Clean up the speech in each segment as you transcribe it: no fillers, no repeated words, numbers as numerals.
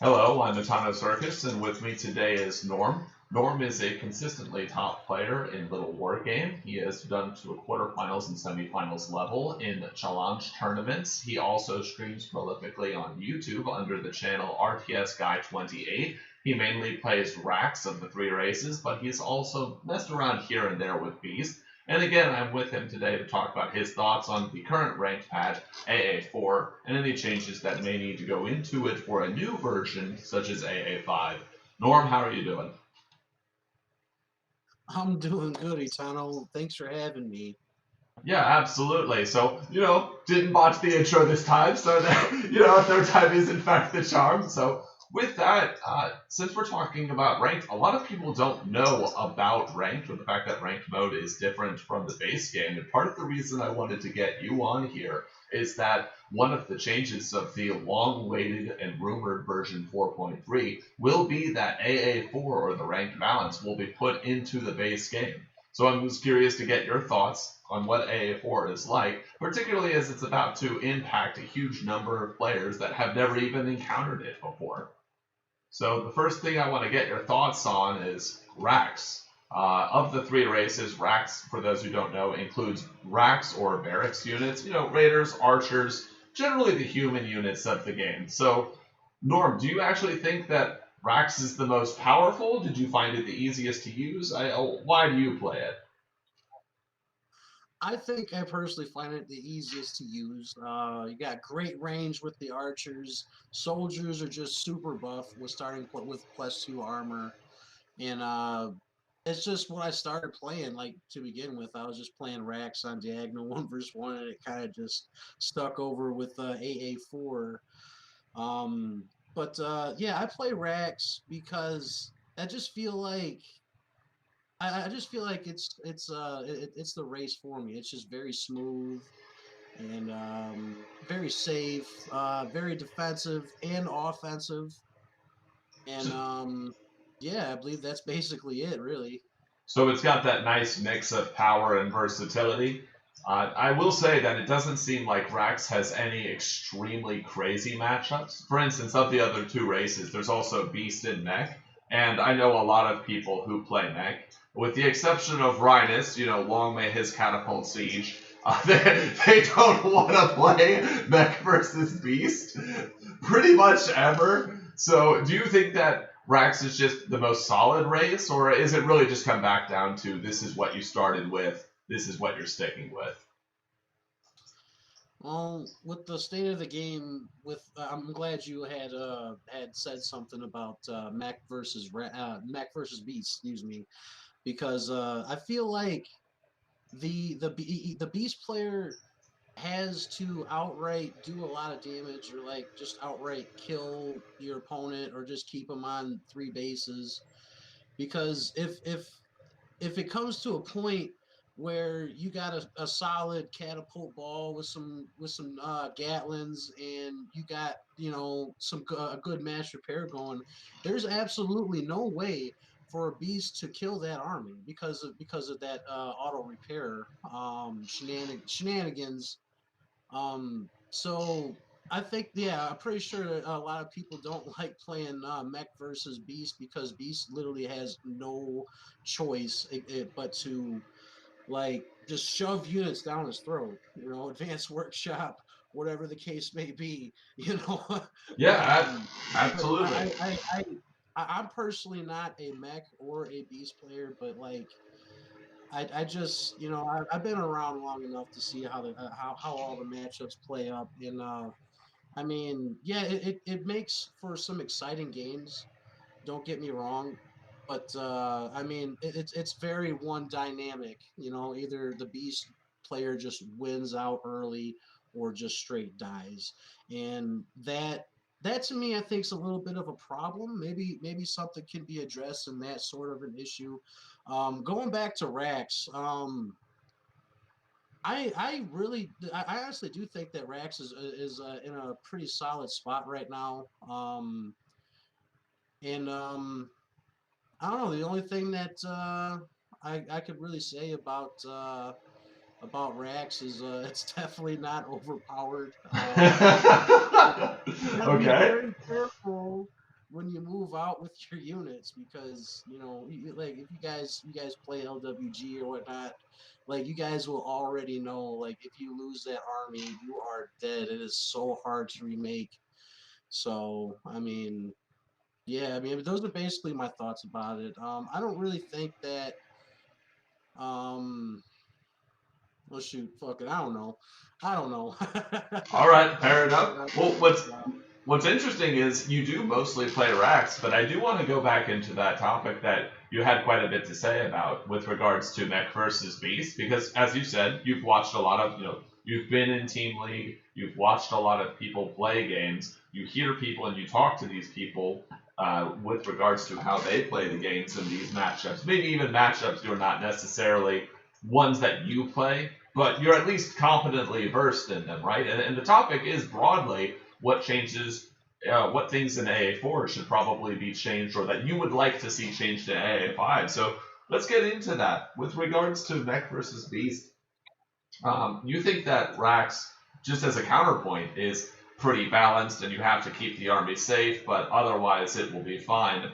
Hello, I'm Matano Circus, and with me today is Norm. Norm is a consistently top player in Little War Game. He has done to a quarterfinals and semifinals level in challenge tournaments. He also streams prolifically on YouTube under the channel RTS Guy 28. He mainly plays racks of the three races, but he's also messed around here and there with Beast. And again, I'm with him today to talk about his thoughts on the current ranked patch, AA4, and any changes that may need to go into it for a new version, such as AA5. Norm, how are you doing? I'm doing good, Itano. Thanks for having me. Yeah, absolutely. So, didn't botch the intro this time, so that, third time is in fact the charm. So, with that, since we're talking about ranked, a lot of people don't know about ranked or the fact that ranked mode is different from the base game. And part of the reason I wanted to get you on here is that one of the changes of the long awaited and rumored version 4.3 will be that AA4 or the ranked balance will be put into the base game. So I'm just curious to get your thoughts on what AA4 is like, particularly as it's about to impact a huge number of players that have never even encountered it before. So the first thing I want to get your thoughts on is racks. Of the three races, racks, for those who don't know, includes racks or barracks units, raiders, archers, generally the human units of the game. So, Norm, do you actually think that racks is the most powerful? Did you find it the easiest to use? Why do you play it? I think I personally find it the easiest to use. You got great range with the archers. Soldiers are just super buff with with +2 armor, and it's just what I started playing. Like to begin with, I was just playing racks on diagonal 1v1, and it kind of just stuck over with AA4. But yeah, I play racks because I just feel like I just feel like it's the race for me. It's just very smooth and very safe, very defensive and offensive, and yeah, I believe that's basically it, really. So it's got that nice mix of power and versatility. I will say that it doesn't seem like Rax has any extremely crazy matchups. For instance, of the other two races, there's also Beast and Mech, and I know a lot of people who play Mech, with the exception of Rhinus, long may his catapult siege. They don't want to play Mech versus Beast pretty much ever. So, do you think that Rax is just the most solid race, or is it really just come back down to this is what you started with, this is what you're sticking with? Well, with the state of the game, with I'm glad you had said something about Mech versus Beast, excuse me, because I feel like the Beast player has to outright do a lot of damage or like just outright kill your opponent or just keep them on three bases, because if it comes to a point where you got a solid catapult ball with some gatlins, and you got a good mass repair going, there's absolutely no way for a beast to kill that army because of that auto repair shenanigans. So I think, yeah, I'm pretty sure that a lot of people don't like playing Mech versus Beast, because Beast literally has no choice but to like just shove units down his throat. Advanced workshop, whatever the case may be. Yeah, Um, but absolutely. I'm personally not a Mech or a Beast player, but like I just I've been around long enough to see how all the matchups play up, and I mean, yeah, it makes for some exciting games. Don't get me wrong, but I mean it's very one dynamic. Either the beast player just wins out early or just straight dies, and that to me I think is a little bit of a problem. Maybe something can be addressed in that sort of an issue. Going back to Rax, I honestly do think that Rax is in a pretty solid spot right now. And I don't know. The only thing that I could really say about Rax is it's definitely not overpowered. You got to be Okay. very careful. when you move out with your units, because like if you guys play LWG or whatnot, like you guys will already know, like if you lose that army, you are dead. It is so hard to remake. So I mean, yeah, I mean those are basically my thoughts about it. I don't really think that um well shoot, fuck it, I don't know. All right, fair enough. Well, what's Yeah. what's interesting is you do mostly play racks, but I do want to go back into that topic that you had quite a bit to say about with regards to Mech versus Beast, because as you said, you've watched a lot of, you've been in Team League, you've watched a lot of people play games, you hear people and you talk to these people with regards to how they play the games in these matchups. Maybe even matchups you're not necessarily ones that you play, but you're at least competently versed in them, right? And the topic is broadly what changes, what things in AA4 should probably be changed, or that you would like to see changed in AA5. So let's get into that. With regards to Mech versus Beast, you think that Rax, just as a counterpoint, is pretty balanced, and you have to keep the army safe, but otherwise it will be fine.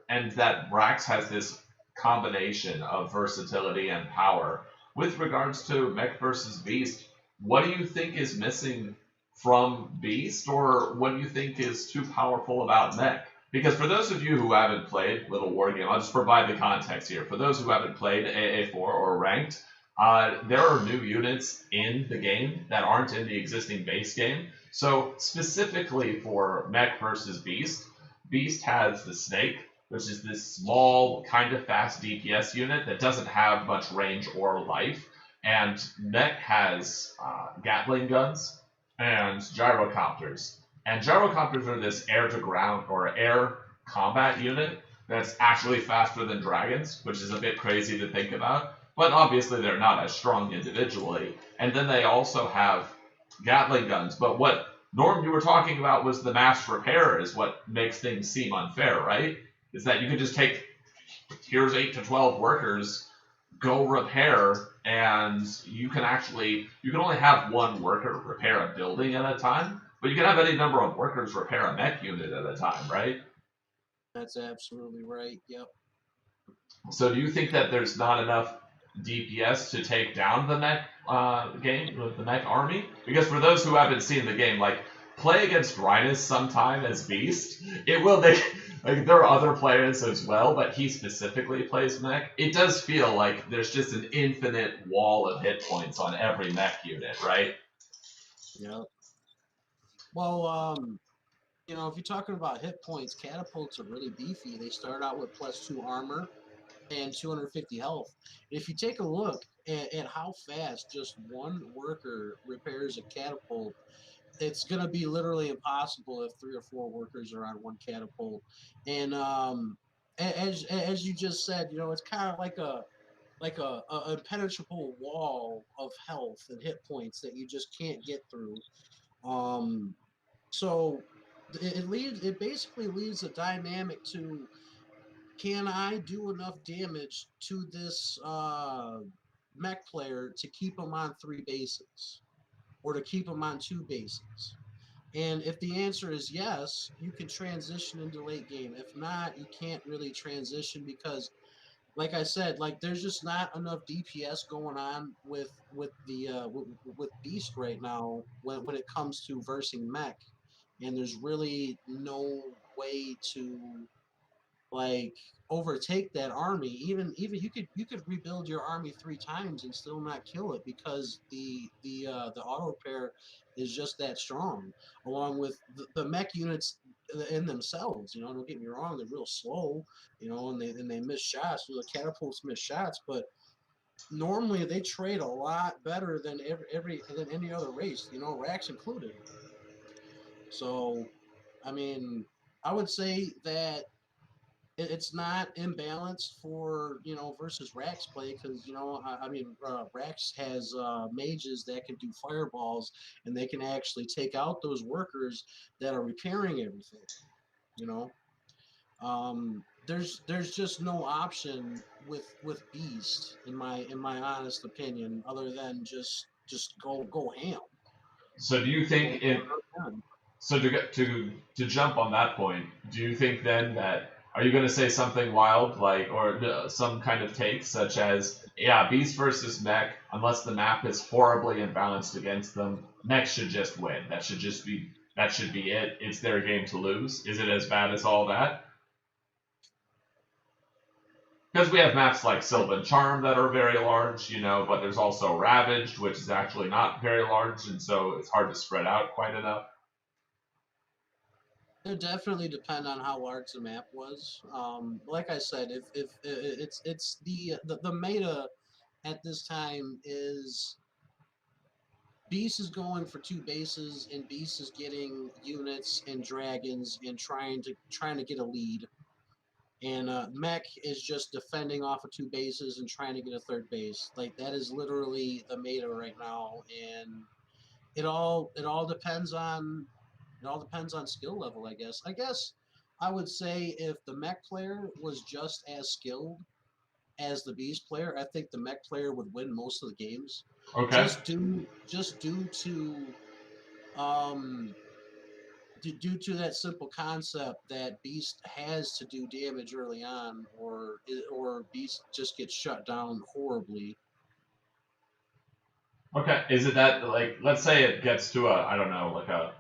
And that Rax has this combination of versatility and power. With regards to Mech versus Beast, what do you think is missing from Beast, or what do you think is too powerful about Mech? Because for those of you who haven't played Little Wargame, I'll just provide the context here. For those who haven't played AA4 or Ranked, there are new units in the game that aren't in the existing base game. So specifically for Mech versus Beast, Beast has the Snake, which is this small, kind of fast DPS unit that doesn't have much range or life. And Mech has Gatling guns and gyrocopters. And gyrocopters are this air to ground or air combat unit that's actually faster than dragons, which is a bit crazy to think about. But obviously they're not as strong individually. And then they also have Gatling guns. But what Norm you were talking about was the mass repair is what makes things seem unfair, right? Is that you could just take, here's 8 to 12 workers, go repair, and you can only have one worker repair a building at a time, but you can have any number of workers repair a mech unit at a time, right? That's absolutely right. Yep. So do you think that there's not enough DPS to take down the mech the mech army? Because for those who haven't seen the game, like play against Rhinus sometime as Beast. It will make like there are other players as well, but he specifically plays mech. It does feel like there's just an infinite wall of hit points on every mech unit, right? Yep. Well, if you're talking about hit points, catapults are really beefy. They start out with +2 armor and 250 health. If you take a look at how fast just one worker repairs a catapult, it's going to be literally impossible if 3 or 4 workers are on one catapult. And as you just said, it's kind of like a impenetrable wall of health and hit points that you just can't get through. So it basically leaves a dynamic to, can I do enough damage to this mech player to keep him on 3 bases or to keep him on 2 bases? And if the answer is yes, you can transition into late game. If not, you can't really transition because, like I said, like there's just not enough DPS going on with Beast right now when it comes to versing mech, and there's really no way to like overtake that army. Even you could rebuild your army 3 times and still not kill it because the auto repair is just that strong, along with the mech units in themselves. Don't get me wrong, they're real slow, and they miss shots. The catapults miss shots, but normally they trade a lot better than every than any other race, Rax included. So I mean, I would say that it's not imbalanced for versus Rax play, because I mean Rax has mages that can do fireballs, and they can actually take out those workers that are repairing everything. You know, there's just no option with Beast in my honest opinion, other than just go ham. So do you Go think in ham. So to jump on that point, do you think then that are you going to say something wild like or some kind of take such as yeah, Beast versus Mech, unless the map is horribly imbalanced against them, Mech should just win. That should be it. It's their game to lose. Is it as bad as all that? Because we have maps like Sylvan Charm that are very large, but there's also Ravaged, which is actually not very large, and so it's hard to spread out quite enough. It definitely depend on how large the map was. Like I said, if it's the meta at this time is Beast is going for two bases, and Beast is getting units and dragons and trying to get a lead. And Mech is just defending off of two bases and trying to get a third base. Like that is literally the meta right now, and it all depends on skill level. I guess I would say if the Mech player was just as skilled as the Beast player, I think the Mech player would win most of the games. Okay. Just due to um due to that simple concept that Beast has to do damage early on, or Beast just gets shut down horribly. Okay. Is it that like let's say it gets to a I don't know like a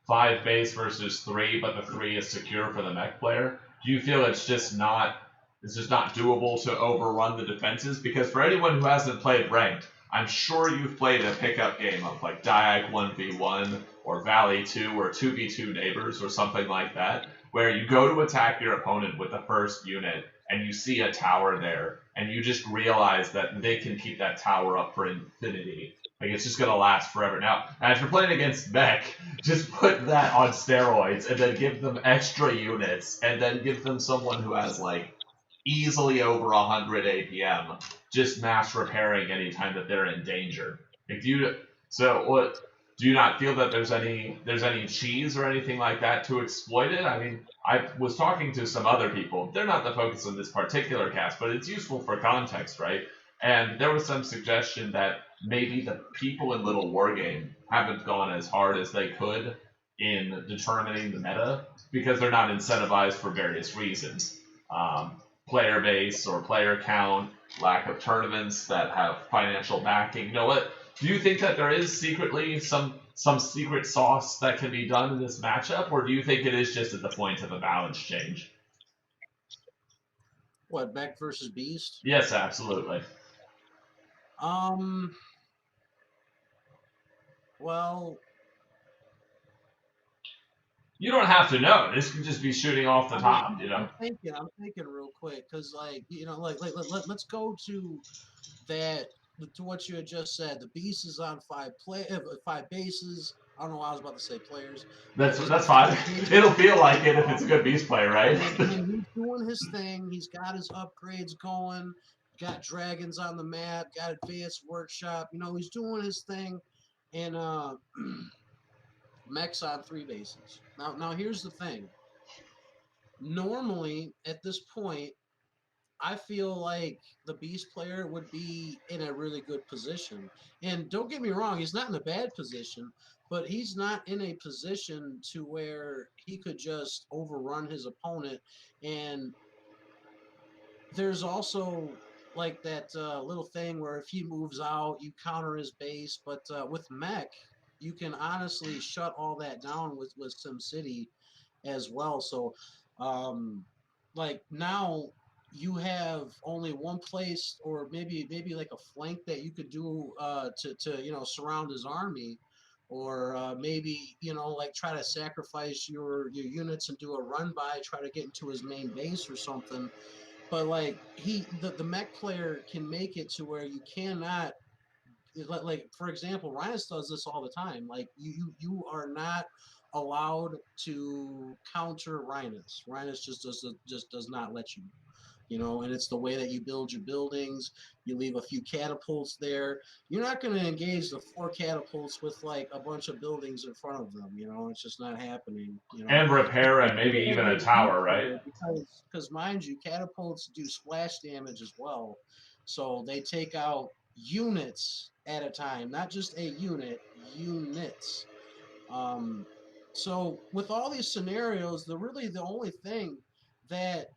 5 base versus 3, but the 3 is secure for the Mech player? Do you feel it's just not doable to overrun the defenses? Because for anyone who hasn't played ranked, I'm sure you've played a pickup game of like Diag 1v1 or Valley 2 or 2v2 neighbors or something like that, where you go to attack your opponent with the first unit and you see a tower there and you just realize that they can keep that tower up for infinity. Like it's just gonna last forever. Now, if you're playing against Mech, just put that on steroids and then give them extra units and then give them someone who has like easily over 100 APM, just mass repairing anytime that they're in danger. If you so what do you not feel that there's any cheese or anything like that to exploit it? I mean, I was talking to some other people. They're not the focus of this particular cast, but it's useful for context, right? And there was some suggestion that maybe the people in Little Wargame haven't gone as hard as they could in determining the meta because they're not incentivized for various reasons. Player base or player count, lack of tournaments that have financial backing. You know what? Do you think that there is secretly some secret sauce that can be done in this matchup, or do you think it is just at the point of a balance change? What, Mech versus Beast? Yes, absolutely. Um, well, You don't have to know. This could just be shooting off the I mean, top. I'm thinking real quick because, let's go to that to what you had just said. The Beast is on five bases. I don't know why I was about to say players, but That's it's fine. five bases. It'll feel like it if it's a good beast player, right? And he's doing his thing. He's got his upgrades going. Got dragons on the map. Got advanced workshop. He's doing his thing, and Mech's on three bases. Now here's the thing. Normally, at this point, I feel like the Beast player would be in a really good position. And don't get me wrong, he's not in a bad position, but he's not in a position to where he could just overrun his opponent. And there's also like that little thing where if he moves out, you counter his base. But with Mech, you can honestly shut all that down with SimCity as well. So, um, like now you have only one place, or maybe like a flank that you could do to surround his army, or maybe like try to sacrifice your units and do a run by, try to get into his main base or something. But like the Mech player can make it to where you cannot, like for example, Rhinus does this all the time. Like you are not allowed to counter Rhinus. Rhinus just does not let you. And it's the way that you build your buildings. You leave a few catapults there. You're not going to engage the four catapults with like a bunch of buildings in front of them. It's just not happening. And repair and maybe even a tower, right? Because mind you, catapults do splash damage as well, so they take out units at a time, not just a unit, units. Um, So with all these scenarios, the only thing that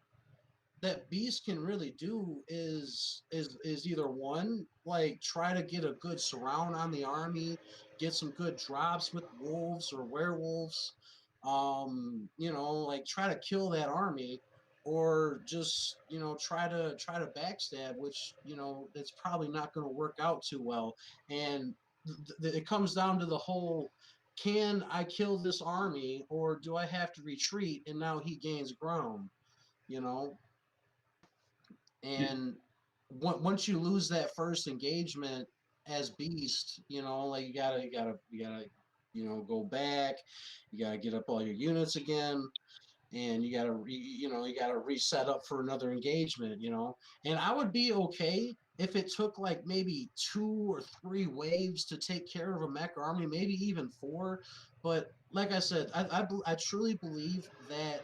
Beast can really do is either one, like try to get a good surround on the army, get some good drops with wolves or werewolves, like try to kill that army, or just try to backstab, which it's probably not going to work out too well. And it comes down to the whole. Can I kill this army, or do I have to retreat and now he gains ground? You know, and once you lose that first engagement as Beast, like you gotta go back. You gotta get up all your units again, and you gotta reset up for another engagement. And I would be okay if it took like maybe 2 or 3 waves to take care of a mech army, maybe even 4. But like I said, I truly believe that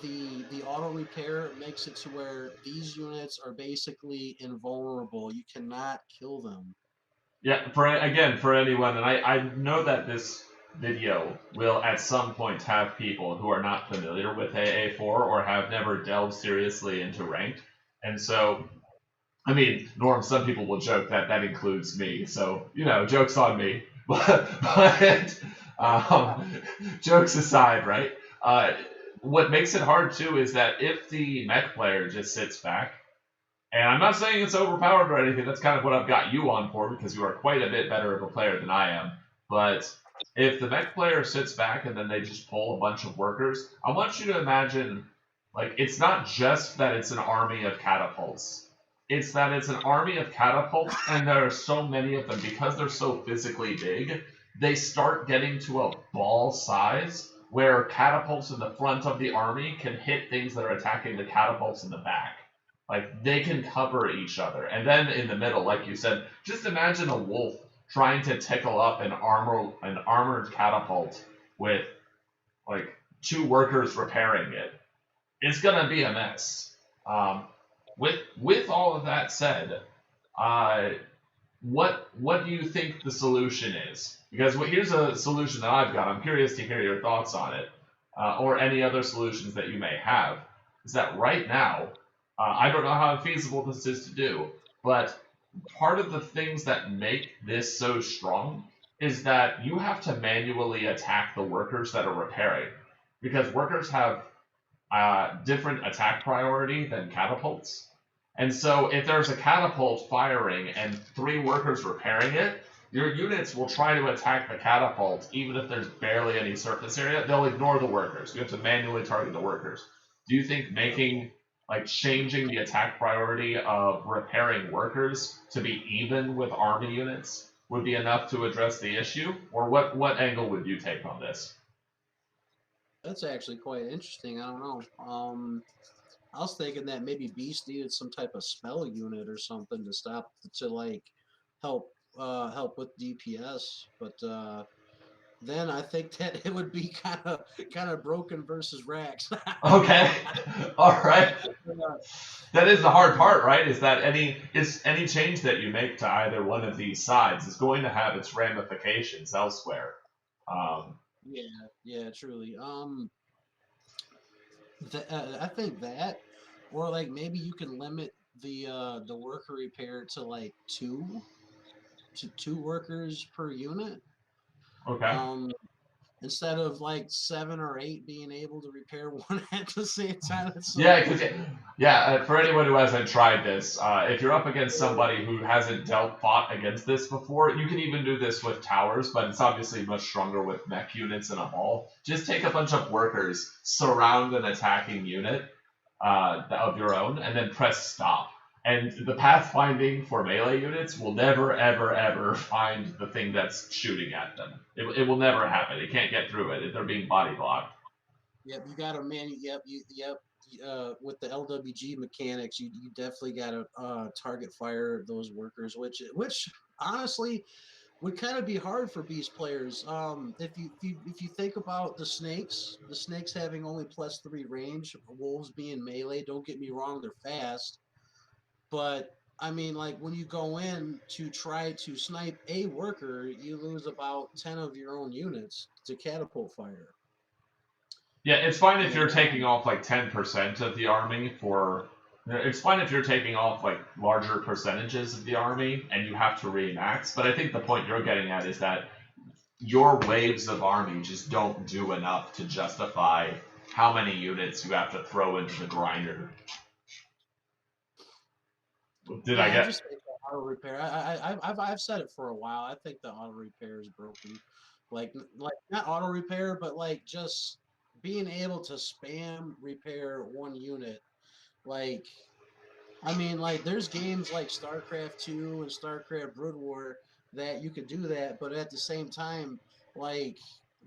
the auto repair makes it to where these units are basically invulnerable. You cannot kill them. Yeah, for anyone, and I know that this video will at some point have people who are not familiar with AA4 or have never delved seriously into ranked, and so I mean, Norm, some people will joke that that includes me, so jokes on me. But jokes aside, right? What makes it hard too is that if the mech player just sits back, and I'm not saying it's overpowered or anything, that's kind of what I've got you on for because you are quite a bit better of a player than I am. But if the mech player sits back and then they just pull a bunch of workers, I want you to imagine like it's not just that it's an army of catapults. It's that it's an army of catapults, and there are so many of them because they're so physically big. They start getting to a ball size where catapults in the front of the army can hit things that are attacking the catapults in the back. Like they can cover each other. And then in the middle, like you said, just imagine a wolf trying to tickle up an armored catapult with like 2 workers repairing it. It's gonna be a mess. Um, with all of that said, uh, what do you think the solution is? Because here's a solution that I've got. I'm curious to hear your thoughts on it, or any other solutions that you may have. Is that right now? I don't know how feasible this is to do, but part of the things that make this so strong is that you have to manually attack the workers that are repairing, because workers have different attack priority than catapults. And so if there's a catapult firing and 3 workers repairing it, your units will try to attack the catapult even if there's barely any surface area. They'll ignore the workers. You have to manually target the workers. Do you think changing the attack priority of repairing workers to be even with army units would be enough to address the issue? Or what angle would you take on this? That's actually quite interesting. I don't know. I was thinking that maybe Beast needed some type of spell unit or something to like help with DPS, but then I think that it would be kind of broken versus Rax. Okay. All right. That is the hard part, right? Is any change that you make to either one of these sides is going to have its ramifications elsewhere. Um, Yeah, yeah, truly. I think that, or like maybe you can limit the worker repair to like two workers per unit. okay. Um, Instead of like 7 or 8 being able to repair one at the same time. It's so Yeah, because for anyone who hasn't tried this, if you're up against somebody who hasn't fought against this before, you can even do this with towers, but it's obviously much stronger with mech units and a ball. Just take a bunch of workers, surround an attacking unit of your own, and then press stop. And the pathfinding for melee units will never, ever, ever find the thing that's shooting at them. It will never happen. It can't get through it. They're being body blocked. yep, you got to yep. With the LWG mechanics, you definitely got to target fire those workers, which honestly would kind of be hard for beast players. If you think about the snakes having only +3 range, wolves being melee. Don't get me wrong, they're fast, but I mean, like when you go in to try to snipe a worker, you lose about 10 of your own units to catapult fire. Yeah, it's fine if And you're taking off like 10% of the army for. It's fine if you're taking off like larger percentages of the army and you have to re-max, but I think the point you're getting at is that your waves of army just don't do enough to justify how many units you have to throw into the grinder. Did I yeah, I get? just think the auto repair. I've said it for a while. I think the auto repair is broken. Like not auto repair, but like just being able to spam repair one unit. Like I mean, like there's games like StarCraft 2 and StarCraft Brood War that you could do that, but at the same time, like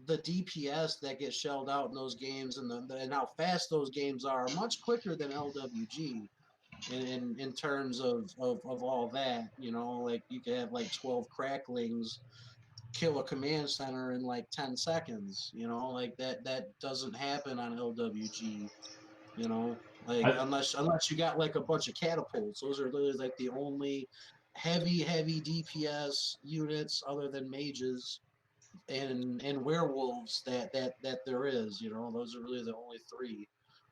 the DPS that gets shelled out in those games and how fast those games are much quicker than LWG in terms of all that, you know, like you could have like 12 cracklings kill a command center in like 10 seconds, you know, like that doesn't happen on LWG, you know, like I, unless you got like a bunch of catapults. Those are literally like the only heavy DPS units other than mages and werewolves that there is, you know. Those are really the only three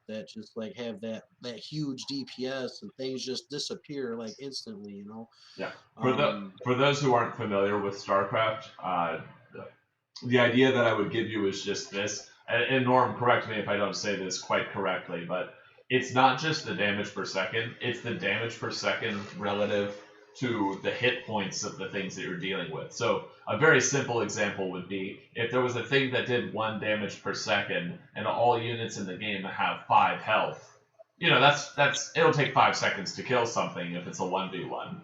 that just like have that huge DPS and things just disappear like instantly, you know. yeah. Um, For those who aren't familiar with StarCraft, the idea that I would give you is just this. And Norm, correct me if I don't say this quite correctly, but it's not just the damage per second; it's the damage per second relative to the hit points of the things that you're dealing with. So a very simple example would be if there was a thing that did 1 damage per second, and all units in the game have 5 health. You know, that's it'll take 5 seconds to kill something if it's a 1v1.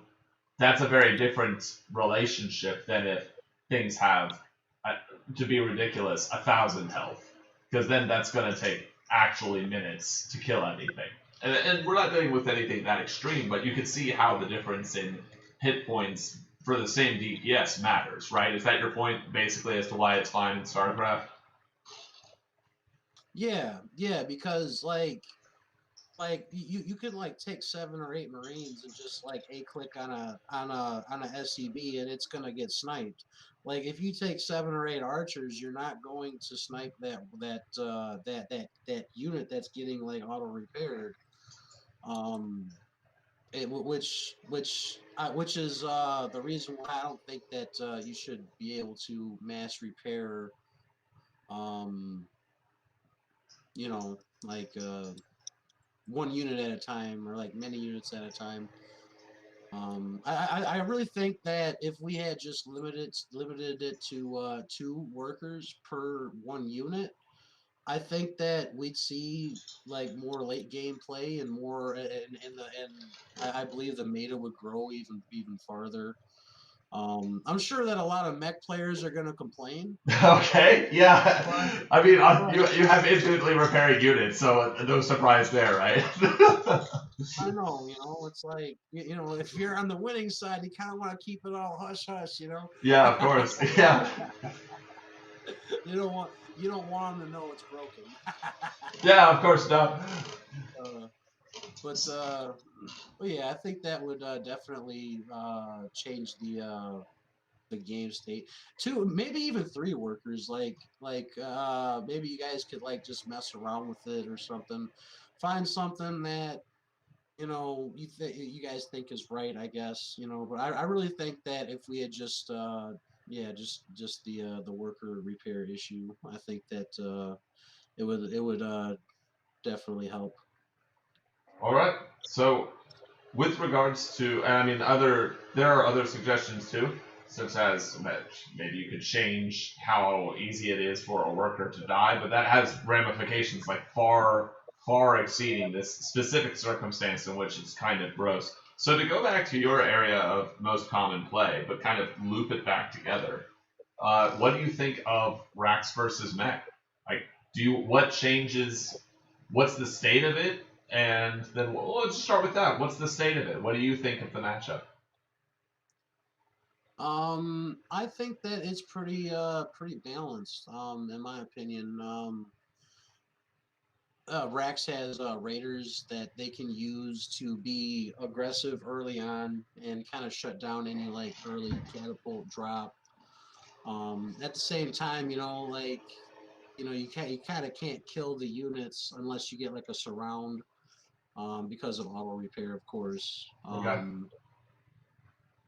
That's a very different relationship than if things have, uh, to be ridiculous, 1,000 health, because then that's going to take actually minutes to kill anything. And we're not dealing with anything that extreme, but you can see how the difference in hit points for the same DPS matters, right? Is that your point, basically, as to why it's fine in StarCraft? yeah, because like you could like take 7 or 8 Marines and just like a click on a SCB and it's gonna get sniped. Like if you take 7 or 8 archers, you're not going to snipe that unit that's getting like auto repaired. Um, which is the reason why I don't think that you should be able to mass repair. Um, you know, like one unit at a time or like many units at a time. I really think that if we had just limited it to 2 workers per one unit, I think that we'd see like more late game play and more and I believe the meta would grow even farther. I'm sure that a lot of mech players are going to complain, Okay, yeah. but I mean, but you have infinitely repairing units, so no surprise there, right? I know, you know, it's like you know, if you're on the winning side, you kind of want to keep it all hush hush, you know. Yeah, of course. Yeah, You don't want them to know it's broken. yeah, of course. No. uh, but but yeah, I think that would definitely change the game state. 2, maybe even 3 workers. Maybe you guys could like just mess around with it or something. Find something that you guys think is right, I guess, but I really think that if we had just yeah, just the worker repair issue, I think that it would definitely help. All right. So, with regards to, and I mean, there are other suggestions too, such as that maybe you could change how easy it is for a worker to die, but that has ramifications like far exceeding this specific circumstance in which it's kind of gross. So to go back to your area of most common play, but kind of loop it back together, what do you think of Rax versus Mech? Like, what changes? What's the state of it? And then let's start with that. What's the state of it? What do you think of the matchup? I think that it's pretty balanced, in my opinion. Rax has raiders that they can use to be aggressive early on and kind of shut down any like early catapult drop. At the same time, like you kind of can't kill the units unless you get like a surround, because of auto repair, of course. Okay.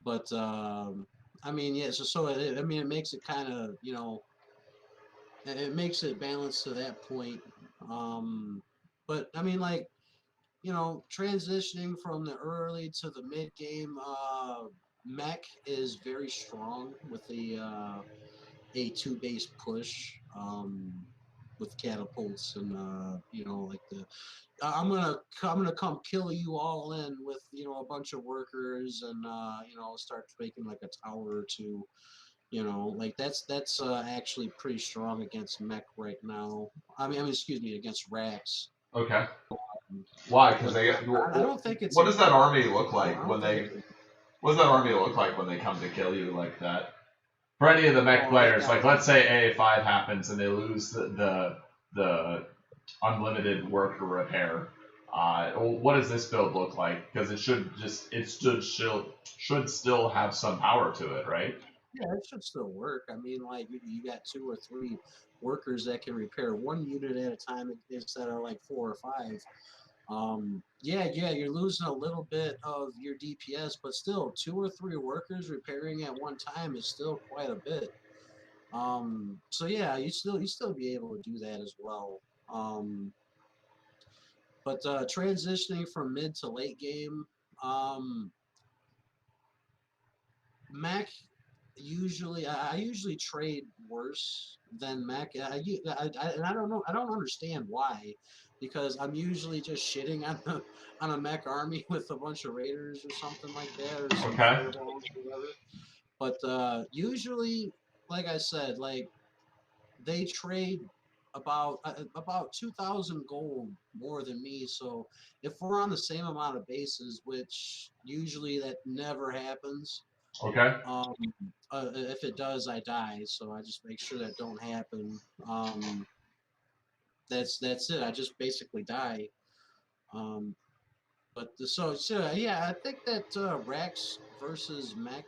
But I mean, yeah. So I mean, it makes it kind of it makes it balanced to that point. But I mean, like transitioning from the early to the mid game, Mech is very strong with the A2 based push, with catapults and like the I'm gonna come kill you all in with a bunch of workers and start making like a tower or two. Like that's actually pretty strong against Mech right now. I mean, excuse me, against Rax. Okay. Why? Because But they. I don't think it's What does that army look I like don't when think they? it's What does that army look like when they come to kill you like that? For any of the mech oh, they players, got like let's say AA5 happens and they lose the unlimited worker repair. What does this build look like? Because should still have some power to it, right? yeah, it should still work. I mean, like you got 2 or 3 workers that can repair one unit at a time instead of like 4 or 5. Yeah, you're losing a little bit of your DPS, but still 2 or 3 workers repairing at one time is still quite a bit. So yeah, you still be able to do that as well. But transitioning from mid to late game, um, Mac I usually trade worse than Mac. And I don't know. I don't understand why, because I'm usually just shitting on on a Mech army with a bunch of raiders or something like that, or some Okay. fireballs or whatever. But usually, like I said, like they trade about 2,000 gold more than me. So if we're on the same amount of bases, which usually that never happens, Okay. um, if it does, I die. So I just make sure that don't happen. That's it. I just basically die. Um, but yeah, I think that Rex versus Mech,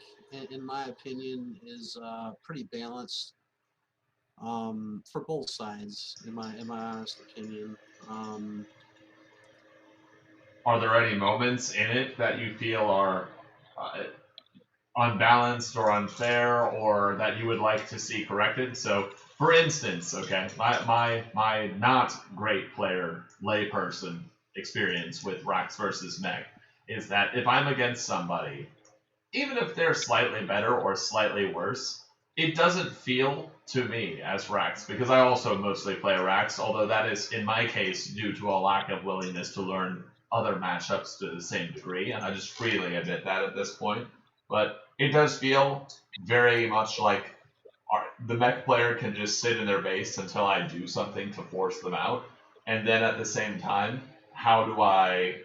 in my opinion, is pretty balanced, for both sides. In my honest opinion. Um, Are there any moments in it that you feel are uh, unbalanced or unfair, or that you would like to see corrected? So, for instance, okay, my not great player layperson experience with Rax versus Mech is that if I'm against somebody, even if they're slightly better or slightly worse, it doesn't feel to me as Rax, because I also mostly play Rax, although that is in my case due to a lack of willingness to learn other matchups to the same degree, and I just freely admit that at this point. But it does feel very much like the mech player can just sit in their base until I do something to force them out, and then at the same time, how do I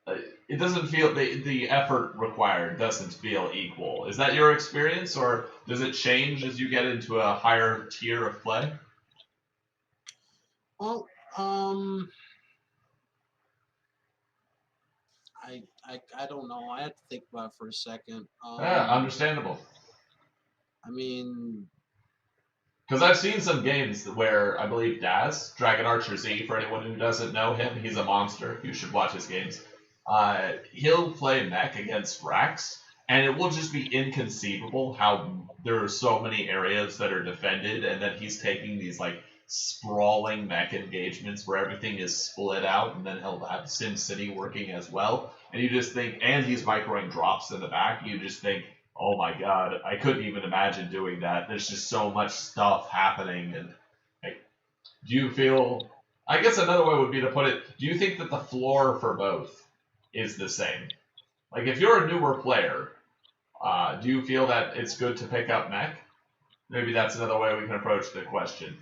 uh, it doesn't feel the effort required doesn't feel equal. Is that your experience, or does it change as you get into a higher tier of play? well, um, I don't know. I have to think about it for a second. Yeah, understandable. I mean, Because I've seen some games where I believe Daz, Dragon Archer Z, for anyone who doesn't know him, he's a monster. You should watch his games. He'll play mech against Rax, and it will just be inconceivable how there are so many areas that are defended, and then he's taking these like sprawling mech engagements where everything is split out, and then he'll have Sim City working as well. And you just think, and he's microing drops in the back. You just think, oh my god, I couldn't even imagine doing that. There's just so much stuff happening, and like, do you feel? I guess another way would be to put it: do you think that the floor for both is the same? Like, if you're a newer player, do you feel that it's good to pick up mech? Maybe that's another way we can approach the question.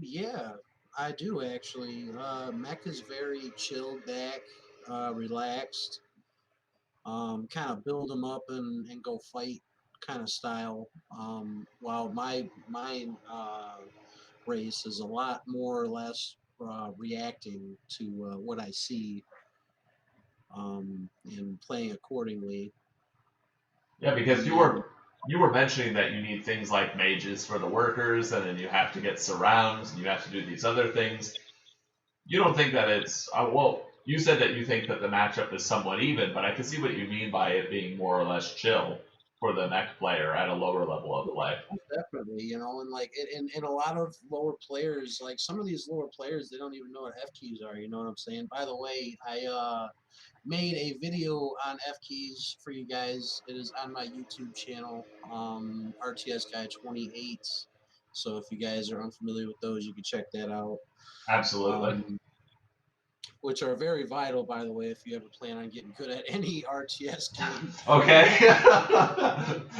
yeah, I do actually. Mech is very chilled back, relaxed. Kind of build them up and go fight kind of style. While my race is a lot more or less reacting to what I see, and playing accordingly. Yeah, I because you mean, were you were mentioning that you need things like mages for the workers, and then you have to get surrounds, and you have to do these other things. You don't think that it's well? You said that you think that the matchup is somewhat even, but I can see what you mean by it being more or less chill for the mech player at a lower level of play. Definitely, and like and a lot of lower players, like some of these lower players, they don't even know what F keys are. You know what I'm saying? By the way, I made a video on F keys for you guys. It is on my YouTube channel, RTS Guy 28. So if you guys are unfamiliar with those, you can check that out. Absolutely. Um, which are very vital, by the way, if you ever plan on getting good at any RTS game. Okay.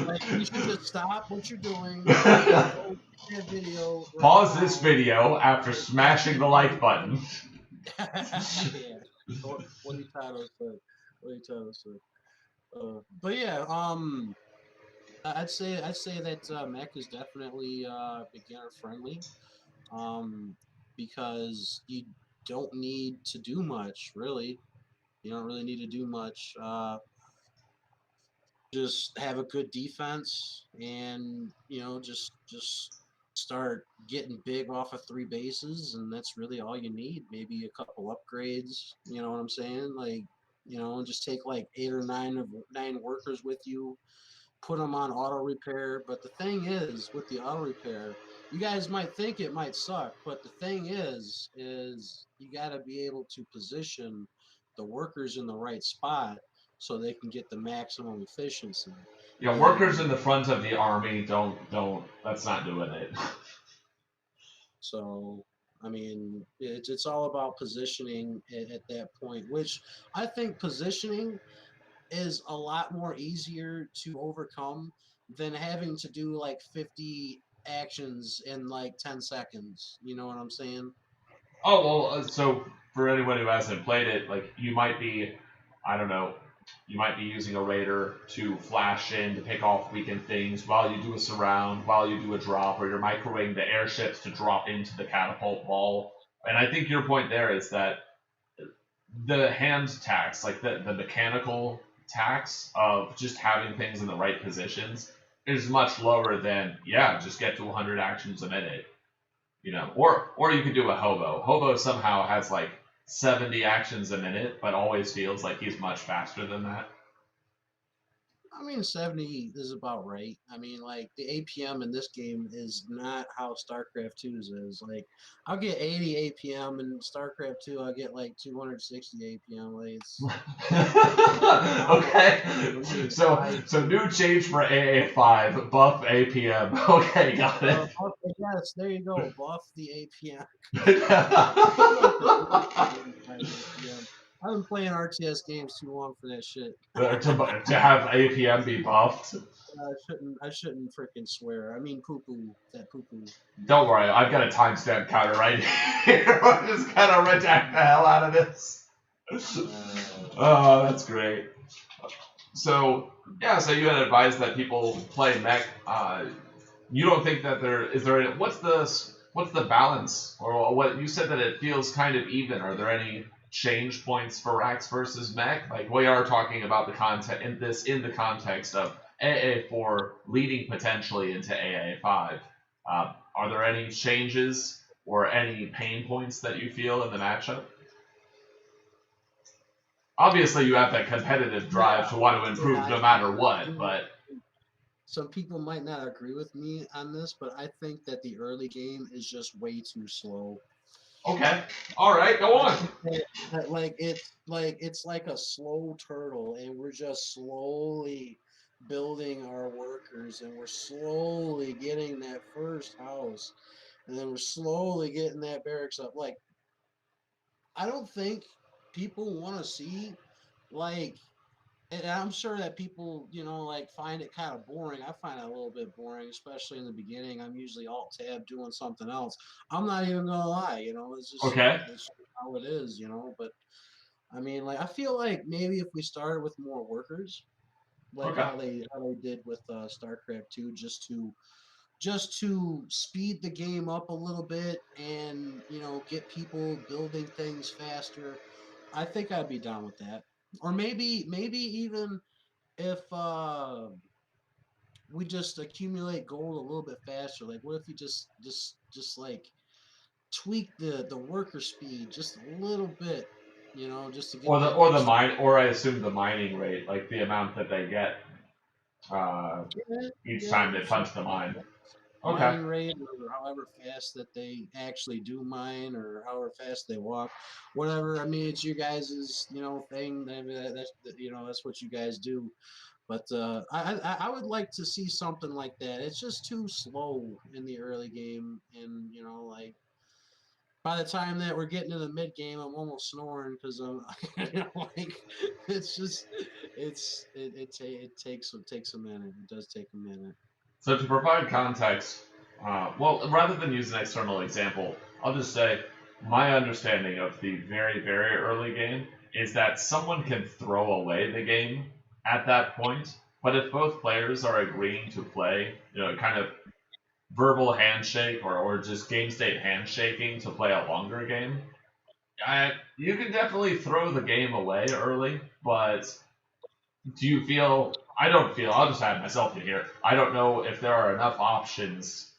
Like you should just stop what you're doing and go to that video right Pause now. this video after smashing the like button. Yeah. What he titled said. What he titled said. But yeah, I'd say that Mech is definitely beginner friendly. Because you don't need to do much, really. You don't really need to do much. Just have a good defense, and just start getting big off of three bases, and that's really all you need. Maybe a couple upgrades. You know what I'm saying? Like, just take like 8 or 9 workers with you, put them on auto repair. But the thing is, with the auto repair, you guys might think it might suck, but the thing is you got to be able to position the workers in the right spot so they can get the maximum efficiency. Yeah, workers And in the front of the army don't. That's not doing it. so, I mean, it's all about positioning at that point, which I think positioning is a lot more easier to overcome than having to do like 50 actions in like 10 seconds. You know what I'm saying? Oh well, so for anyone who hasn't played it, like you might be, I don't know, you might be using a raider to flash in to pick off weakened things while you do a surround, while you do a drop, or you're microwaving the airships to drop into the catapult ball. And I think your point there is that the hand tax, like the mechanical tax of just having things in the right positions, is much lower than just get to 100 actions a minute. Or you could do a hobo. Hobo somehow has like 70 actions a minute, but always feels like he's much faster than that. I mean, 70 is about right. I mean, like the APM in this game is not how StarCraft 2's is. Like, I'll get 80 APM, and StarCraft 2, I'll get like 260 APM. Like, it's Okay, so new change for AA5, buff APM. Okay, got it. yes, there you go. Buff the APM. I've been playing RTS games too long for that shit. to have APM be buffed. I shouldn't freaking swear. I mean, poo poo. That poo poo. Don't worry, I've got a timestamp counter right here. I'm just gonna reject the hell out of this. Oh, that's great. So so you had advised that people play mech. You don't think that what's the balance, or what you said that it feels kind of even? Are there any change points for Rax versus mech? Like we are talking about the content in the context of AA4 leading potentially into AA5. Are there any changes or any pain points that you feel in the matchup? Obviously, you have that competitive drive to want to improve no matter what, but some people might not agree with me on this, but I think that the early game is just way too slow. okay, all right, go on. It's like a slow turtle, and we're just slowly building our workers, and we're slowly getting that first house, and then we're slowly getting that barracks up. Like, I don't think people want to see like, and I'm sure that people, like find it kind of boring. I find it a little bit boring, especially in the beginning. I'm usually alt tab doing something else. I'm not even gonna lie, Okay. it's just how it is, But I mean, like, I feel like maybe if we started with more workers, like Okay. how they did with StarCraft 2, just to speed the game up a little bit, and get people building things faster. I think I'd be down with that. Or maybe even if we just accumulate gold a little bit faster? Like, what if you just like tweak the worker speed just a little bit, just to get that the extra. mine, or I assume the mining rate, like the amount that they get uh, Yeah, each yeah, time they punch the something like mine. that. Okay. Mining rate, or however fast that they actually do mine, or however fast they walk, whatever. I mean, it's you guys' thing. I mean, that's what you guys do. But I would like to see something like that. It's just too slow in the early game, and like by the time that we're getting to the mid game, I'm almost snoring because I'm like it's just it takes a minute. It does take a minute. So to provide context, well, rather than use an external example, I'll just say my understanding of the very, very early game is that someone can throw away the game at that point, but if both players are agreeing to play, kind of verbal handshake or just game state handshaking to play a longer game, you can definitely throw the game away early, but do you feel? I don't feel. I'll just add myself in here. I don't know if there are enough options,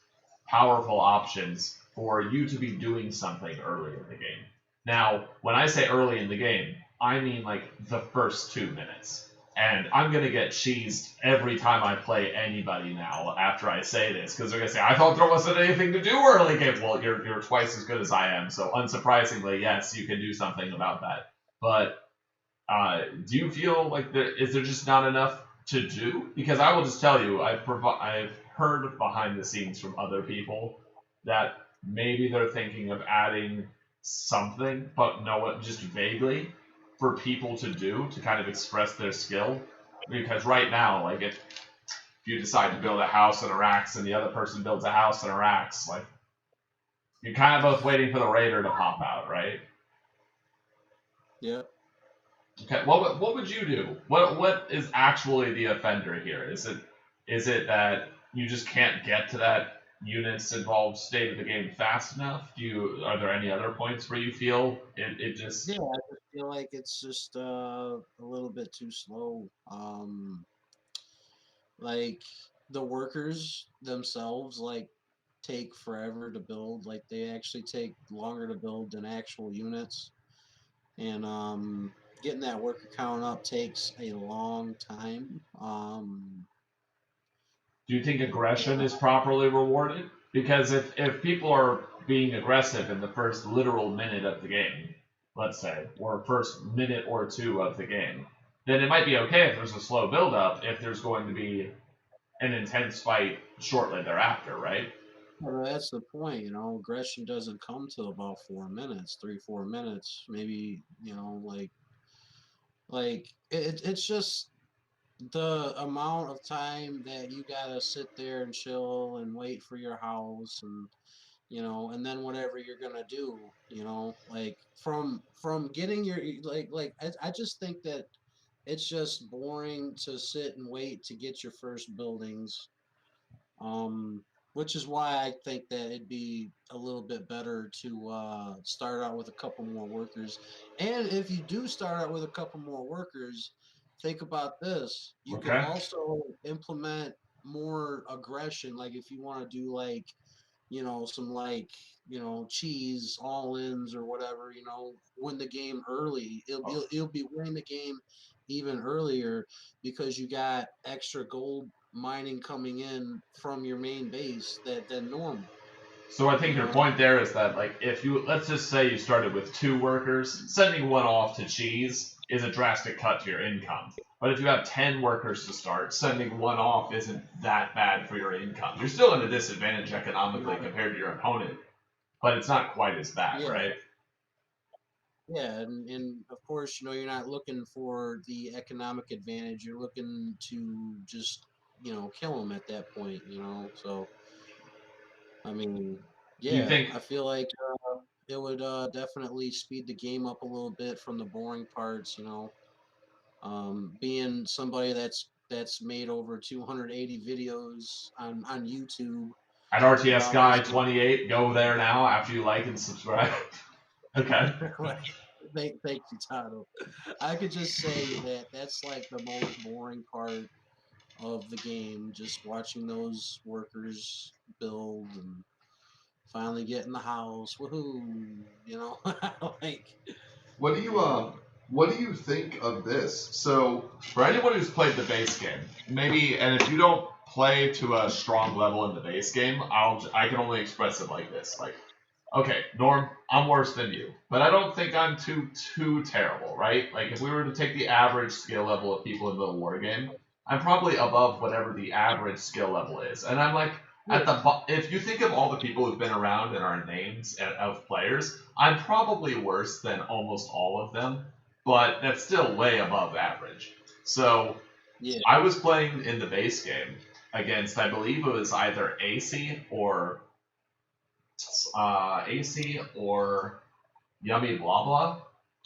powerful options, for you to be doing something early in the game. Now, when I say early in the game, I mean like the first 2 minutes. And I'm gonna get cheesed every time I play anybody now after I say this, because they're gonna say, "I thought there wasn't anything to do early game." Well, you're twice as good as I am, so unsurprisingly, yes, you can do something about that. But do you feel like is there just not enough to do? Because I will just tell you, I've heard behind the scenes from other people that maybe they're thinking of adding something, but no, just vaguely for people to do to kind of express their skill. Because right now, like if you decide to build a house in Iraq and the other person builds a house in Iraq, like you're kind of both waiting for the raider to pop out, right? Yeah. Okay, what would you do? What is actually the offender here? Is it that you just can't get to that units involved state of the game fast enough? Are there any other points where you feel it Yeah, just I just feel like it's just a little bit too slow. Like the workers themselves, like take forever to build. Like they actually take longer to build than actual units, and getting that worker count up takes a long time. do you think aggression Yeah, is properly rewarded? Because if people are being aggressive in the first literal minute of the game, let's say, or first minute or two of the game, then it might be okay if there's a slow build up if there's going to be an intense fight shortly thereafter, right? well, that's the point. Aggression doesn't come till about 4 minutes, 3, 4 minutes, maybe. It's just the amount of time that you gotta sit there and chill and wait for your house, and then whatever you're gonna do, like from getting your I just think that it's just boring to sit and wait to get your first buildings. um which is why I think that it'd be a little bit better to start out with a couple more workers. And if you do start out with a couple more workers, think about this. You could Okay. also implement more aggression. Like if you want to do like, some like, cheese all ins or whatever, win the game early. It'll be winning the game even earlier because you got extra gold mining coming in from your main base than normal. So I You think your know, point there is that like if you let's just say you started with two workers, sending one off to cheese is a drastic cut to your income. But if you have 10 workers to start, sending one off isn't that bad for your income. You're still at a disadvantage economically compared to your opponent, but it's not quite as bad, yeah, right? yeah, and of course, you're not looking for the economic advantage. You're looking to just kill them at that point. So I mean, Do you yeah, think I feel like it would definitely speed the game up a little bit from the boring parts. Being somebody that's made over 280 videos on YouTube at RTS about this Guy game. 28, go there now after you like and subscribe? Okay. Right. Thank you, Tato. I could just say that that's like the most boring part of the game, just watching those workers build and finally get in the house. Woohoo! You know, like What do you yeah, what do you think of this? So for anyone who's played the base game, maybe, and if you don't play to a strong level in the base game, I can only express it like this. Like, okay, Norm, I'm worse than you, but I don't think I'm too terrible, right? Like if we were to take the average skill level of people in the war game, I'm probably above whatever the average skill level is, and I'm like yeah, if you think of all the people who've been around and are names of players, I'm probably worse than almost all of them, but that's still way above average. So yeah. I was playing in the base game against, I believe it was either AC or Yummy Blah Blah,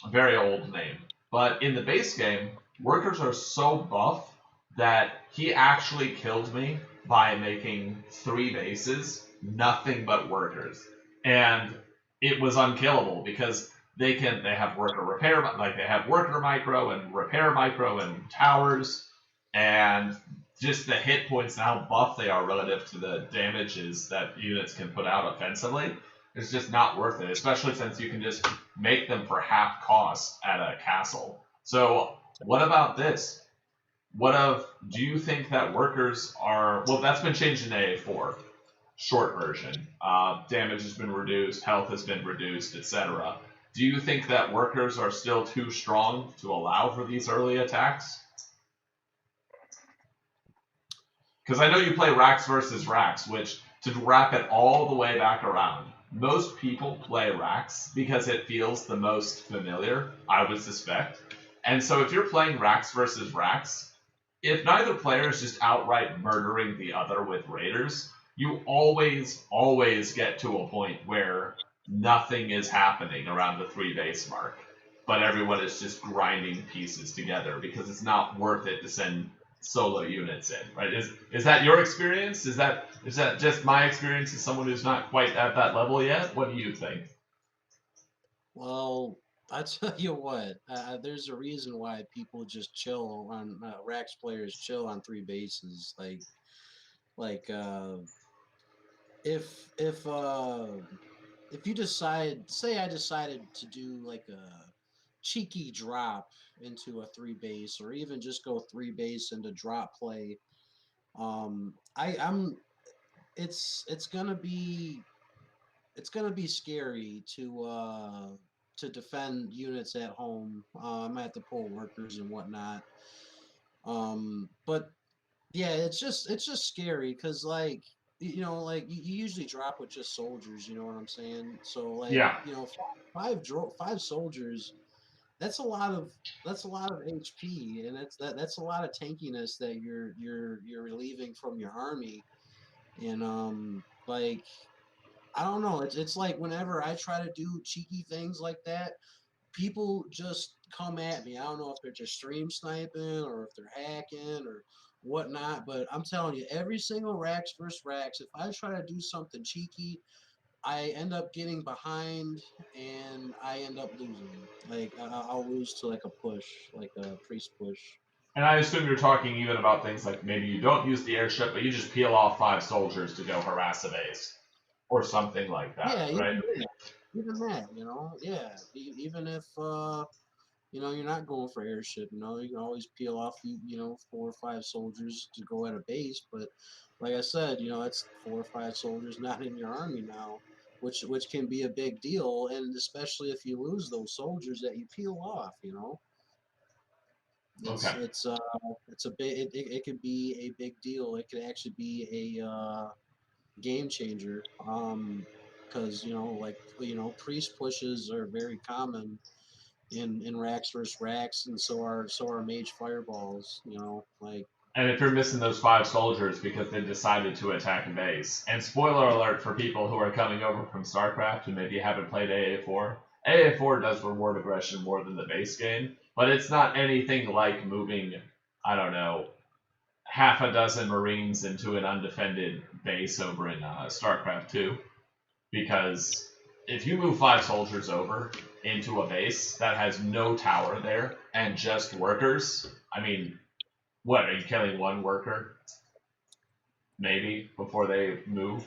a very old name. But in the base game, workers are so buff that he actually killed me by making 3 bases, nothing but workers. And it was unkillable because they have worker repair, like they have worker micro and repair micro and towers, and just the hit points and how buff they are relative to the damages that units can put out offensively is just not worth it, especially since you can just make them for half cost at a castle. So what about this? Do you think that workers are, well, that's been changed in AA4, short version. Damage has been reduced, health has been reduced, etc. Do you think that workers are still too strong to allow for these early attacks? Because I know you play Racks versus Racks, which, to wrap it all the way back around, most people play Racks because it feels the most familiar, I would suspect. And so if you're playing Racks versus Racks, if neither player is just outright murdering the other with raiders, you always get to a point where nothing is happening around the 3 base mark, but everyone is just grinding pieces together because it's not worth it to send solo units in, right? Is that your experience? Is that just my experience as someone who's not quite at that level yet? What do you think? Well, I tell you what, there's a reason why people just chill on Rax players chill on 3 bases. Like if if uh if you decide, say I decided to do like a cheeky drop into a 3 base, or even just go 3 base into drop play, I'm it's gonna be scary to defend units at home. I might have to pull workers and whatnot. But yeah, it's just scary because like like you usually drop with just soldiers. You know what I'm saying? So like Yeah, five soldiers. That's a lot of HP, and that's a lot of tankiness that you're relieving from your army. And like I don't know. It's like whenever I try to do cheeky things like that, people just come at me. I don't know if they're just stream sniping or if they're hacking or whatnot. But I'm telling you, every single Racks versus Racks, if I try to do something cheeky, I end up getting behind and I end up losing. Like I'll lose to like a push, like a priest push. and I assume you're talking even about things like maybe you don't use the airship, but you just peel off 5 soldiers to go harass a base or something like that, Yeah, right? even that, yeah. Even if you're not going for airship. You can always peel off 4 or 5 soldiers to go at a base. But like I said, that's 4 or 5 soldiers not in your army now, which can be a big deal, and especially if you lose those soldiers that you peel off. Okay. It's a big it could be a big deal. It could actually be a game changer. Because priest pushes are very common in Racks versus Racks, and so are mage fireballs. Like And if you're missing those 5 soldiers because they decided to attack a base, and spoiler alert for people who are coming over from StarCraft who maybe haven't played AA4, AA4 does reward aggression more than the base game, but it's not anything like moving, I don't know, half a dozen Marines into an undefended base over in StarCraft 2. Because if you move 5 soldiers over into a base that has no tower there and just workers, I mean, What are you killing one worker maybe before they move?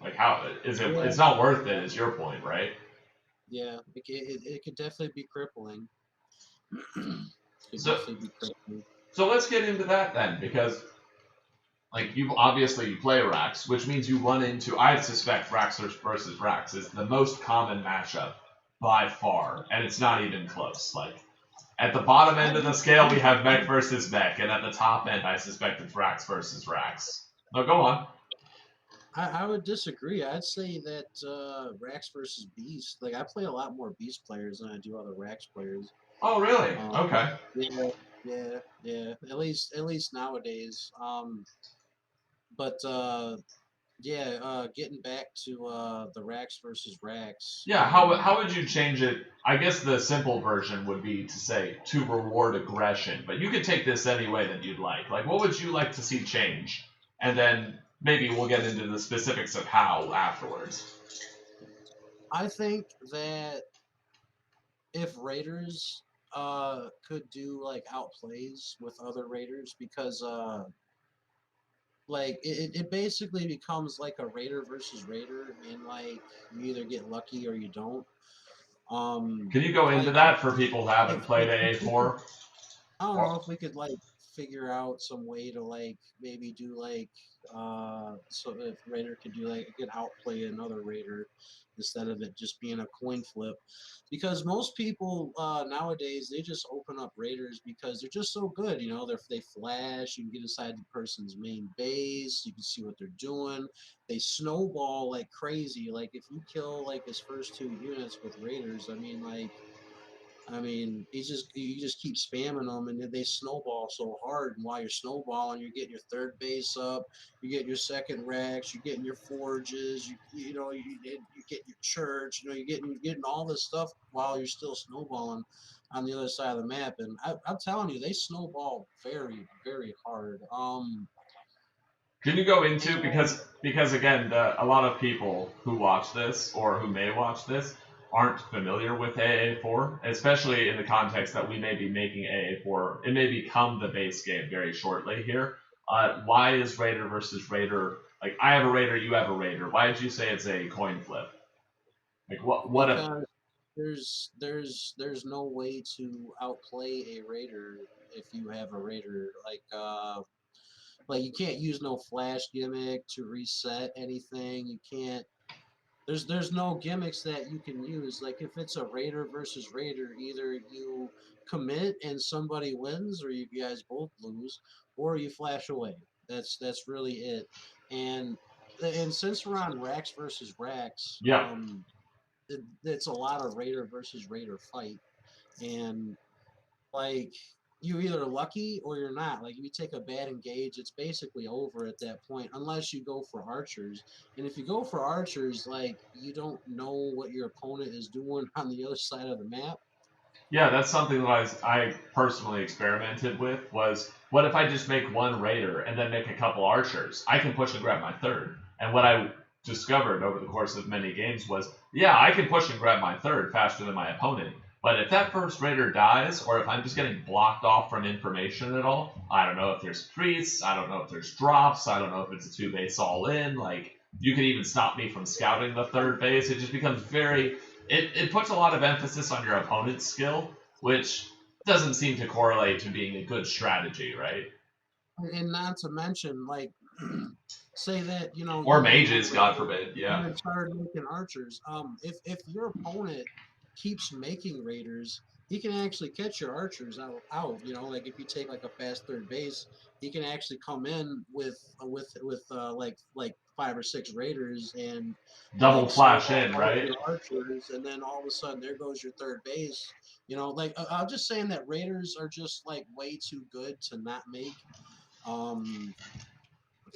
Like how is it? Yeah, It's not worth it. Is your point, right? yeah, it could definitely be crippling. Could So definitely be crippling. so let's get into that then, because like you obviously you play Rax, which means you run into I suspect Rax versus Rax is the most common matchup by far, and it's not even close. Like at the bottom I end of the scale, we have Mech versus Mech, and at the top end, I suspect it's Rax versus Rax. No, go on. I would disagree. I'd say that Rax versus Beast. Like I play a lot more Beast players than I do other Rax players. Oh, really? Um, Okay. yeah, yeah. At least nowadays. But yeah. Getting back to the Rax versus Rax. Yeah. How would you change it? I guess the simple version would be to say to reward aggression, but you could take this any way that you'd like. Like, what would you like to see change? And then maybe we'll get into the specifics of how afterwards. I think that if Raiders could do like outplays with other Raiders because like it basically becomes like a Raider versus Raider and like you either get lucky or you don't. Um Can you go into like that for people who haven't played if we could, AA4? I don't Or, know if we could like figure out some way to like maybe do like so if Raider could do like a good outplay another Raider instead of it just being a coin flip. Because most people nowadays they just open up Raiders because they're just so good, you know, they flash, you can get inside the person's main base, you can see what they're doing. They snowball like crazy. Like if you kill like his first two units with Raiders, you just keep spamming them, and then they snowball so hard. And while you're snowballing, you're getting your third base up, you're getting your second racks, you're getting your forges, you get your church, you're getting all this stuff while you're still snowballing on the other side of the map. And I'm telling you, they snowball very, very hard. can you go into And because again, a lot of people who watch this or who may watch this aren't familiar with AA4, especially in the context that we may be making AA4. It may become the base game very shortly here. Why is Raider versus Raider like I have a Raider, you have a Raider? Why did you say it's a coin flip? Like what if because there's no way to outplay a Raider if you have a Raider. Like you can't use no flash gimmick to reset anything. You can't. There's no gimmicks that you can use. Like if it's a Raider versus Raider, either you commit and somebody wins, or you guys both lose, or you flash away. That's really it. And and since we're on Rax versus Rax, yeah. it's a lot of Raider versus Raider fight, and like you're either lucky or you're not. Like if you take a bad engage, it's basically over at that point, unless you go for archers. And if you go for archers, like you don't know what your opponent is doing on the other side of the map. Yeah, that's something that I personally experimented with was what if I just make one raider and then make a couple archers? I can push and grab my third. And what I discovered over the course of many games was, yeah, I can push and grab my third faster than my opponent. But if that first raider dies, or if I'm just getting blocked off from information at all, I don't know if there's priests, I don't know if there's drops, I don't know if it's a two base all in. Like you could even stop me from scouting the third base. It just becomes very it puts a lot of emphasis on your opponent's skill, which doesn't seem to correlate to being a good strategy, right? And not to mention, like, say that Or you made one mages, God raider forbid. and Yeah. then started making archers. If your opponent keeps making raiders, he can actually catch your archers out. Like if you take like a fast third base, he can actually come in with like five or six raiders and Double like flash snowball in, all of right? your archers, and then all of a sudden there goes your third base. Like I'm just saying that raiders are just like way too good to not make. Um,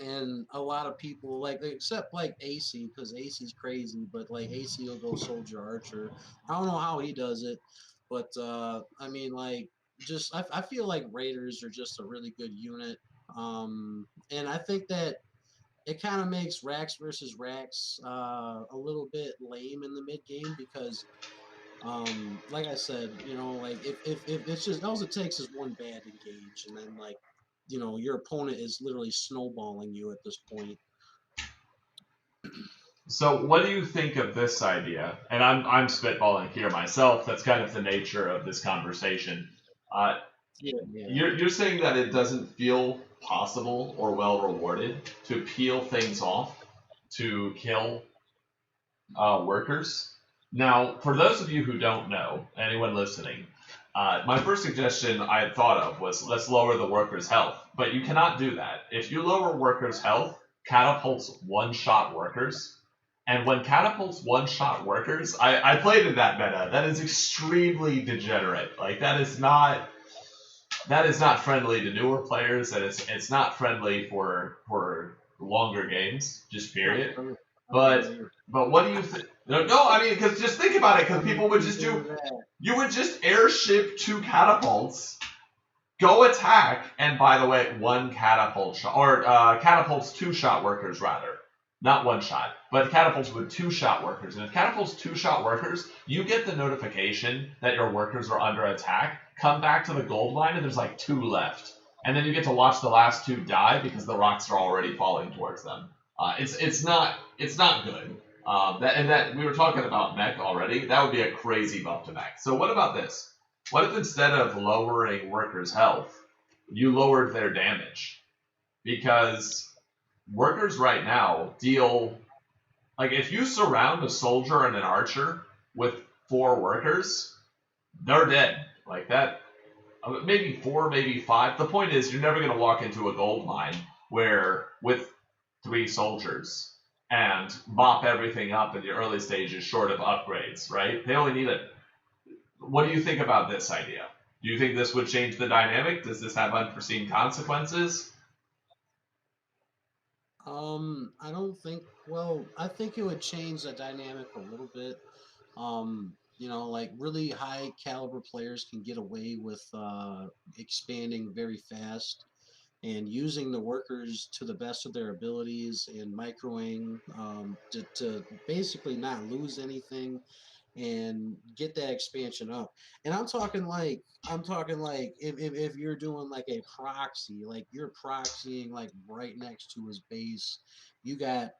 and a lot of people like except like AC because AC's crazy, but like AC will go soldier archer. I don't know how he does it, but like just I feel like Raiders are just a really good unit. And I think that it kind of makes Rax versus Rax a little bit lame in the mid game because like I said, like if it's just all it takes is one bad engage and then like your opponent is literally snowballing you at this point. So, what do you think of this idea? And I'm spitballing here myself. That's kind of the nature of this conversation. Uh, Yeah, yeah. you're saying that it doesn't feel possible or well rewarded to peel things off to kill workers. Now, for those of you who don't know, anyone listening, my first suggestion I had thought of was let's lower the workers' health. But you cannot do that. If you lower workers' health, catapults one-shot workers. And when catapults one-shot workers, I played in that meta. That is extremely degenerate. Like that is not friendly to newer players. And it's not friendly for longer games. Just period. But what do you think? No, I mean, because just think about it. Because people would just you would just airship 2 catapults, go attack, and by the way, 1 catapult shot or catapults 2-shot workers rather, not 1 shot, but catapults with 2-shot workers. And if catapults 2-shot workers, you get the notification that your workers are under attack. Come back to the gold mine, and there's like 2 left, and then you get to watch the last 2 die because the rocks are already falling towards them. It's not good. That we were talking about Mech already. That would be a crazy buff to Mech. So what about this? What if instead of lowering workers' health, you lowered their damage? Because workers right now deal like if you surround a soldier and an archer with 4 workers, they're dead. Like that, maybe 4, maybe 5. The point is, you're never going to walk into a gold mine where with 3 soldiers and mop everything up in the early stages short of upgrades, right? They only need it. What do you think about this idea? Do you think this would change the dynamic? Does this have unforeseen consequences? I don't think. Well, I think it would change the dynamic a little bit. Like really high caliber players can get away with expanding very fast and using the workers to the best of their abilities and microing to basically not lose anything and get that expansion up. And I'm talking like if you're doing like a proxy, like you're proxying like right next to his base, you got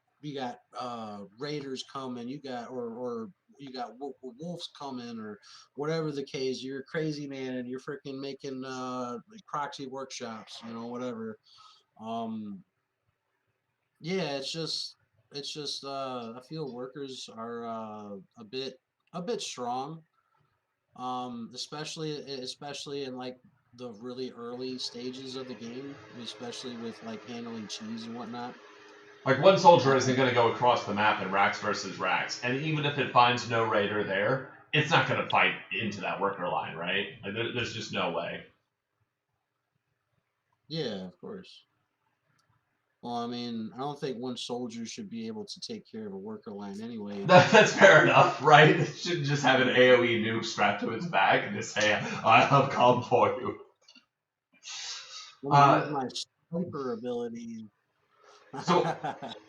raiders coming, you got or you got wolves coming or whatever the case. You're a crazy man and you're freaking making like proxy workshops, whatever. Um, yeah, it's just I feel workers are a bit strong, especially in like the really early stages of the game, especially with like handling cheese and whatnot. Like one soldier isn't Um, going to go across the map in Racks versus Racks, and even if it finds no raider there, it's not going to fight into that worker line, right? Like, there's just no way. yeah, of course. Well, I mean, I don't think one soldier should be able to take care of a worker line anyway. That's fair enough, right? It should just have an AoE nuke strapped to its back and just say, "I have come for you." Let me use Uh, my sniper ability. so,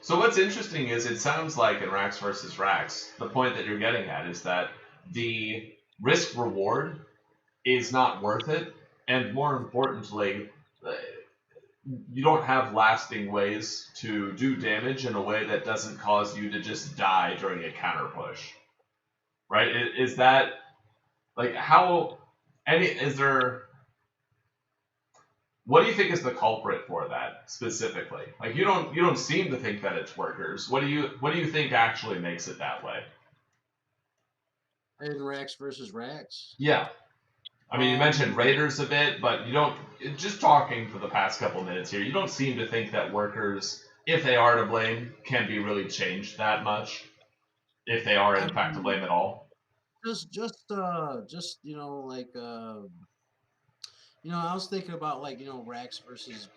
so what's interesting is it sounds like in Racks versus Racks, the point that you're getting at is that the risk reward is not worth it, and more importantly, uh, you don't have lasting ways to do damage in a way that doesn't cause you to just die during a counter push, right? Is that like how? Any is there? What do you think is the culprit for that specifically? Like you don't seem to think that it's workers. What do you think actually makes it that way? In Racks versus Racks. Yeah, I mean, you mentioned Um, raiders a bit, but you don't. Just talking for the past couple minutes here, you don't seem to think that workers, if they are to blame, can be really changed that much. If they are I in fact to mean, blame at all. just like I was thinking about like Rex versus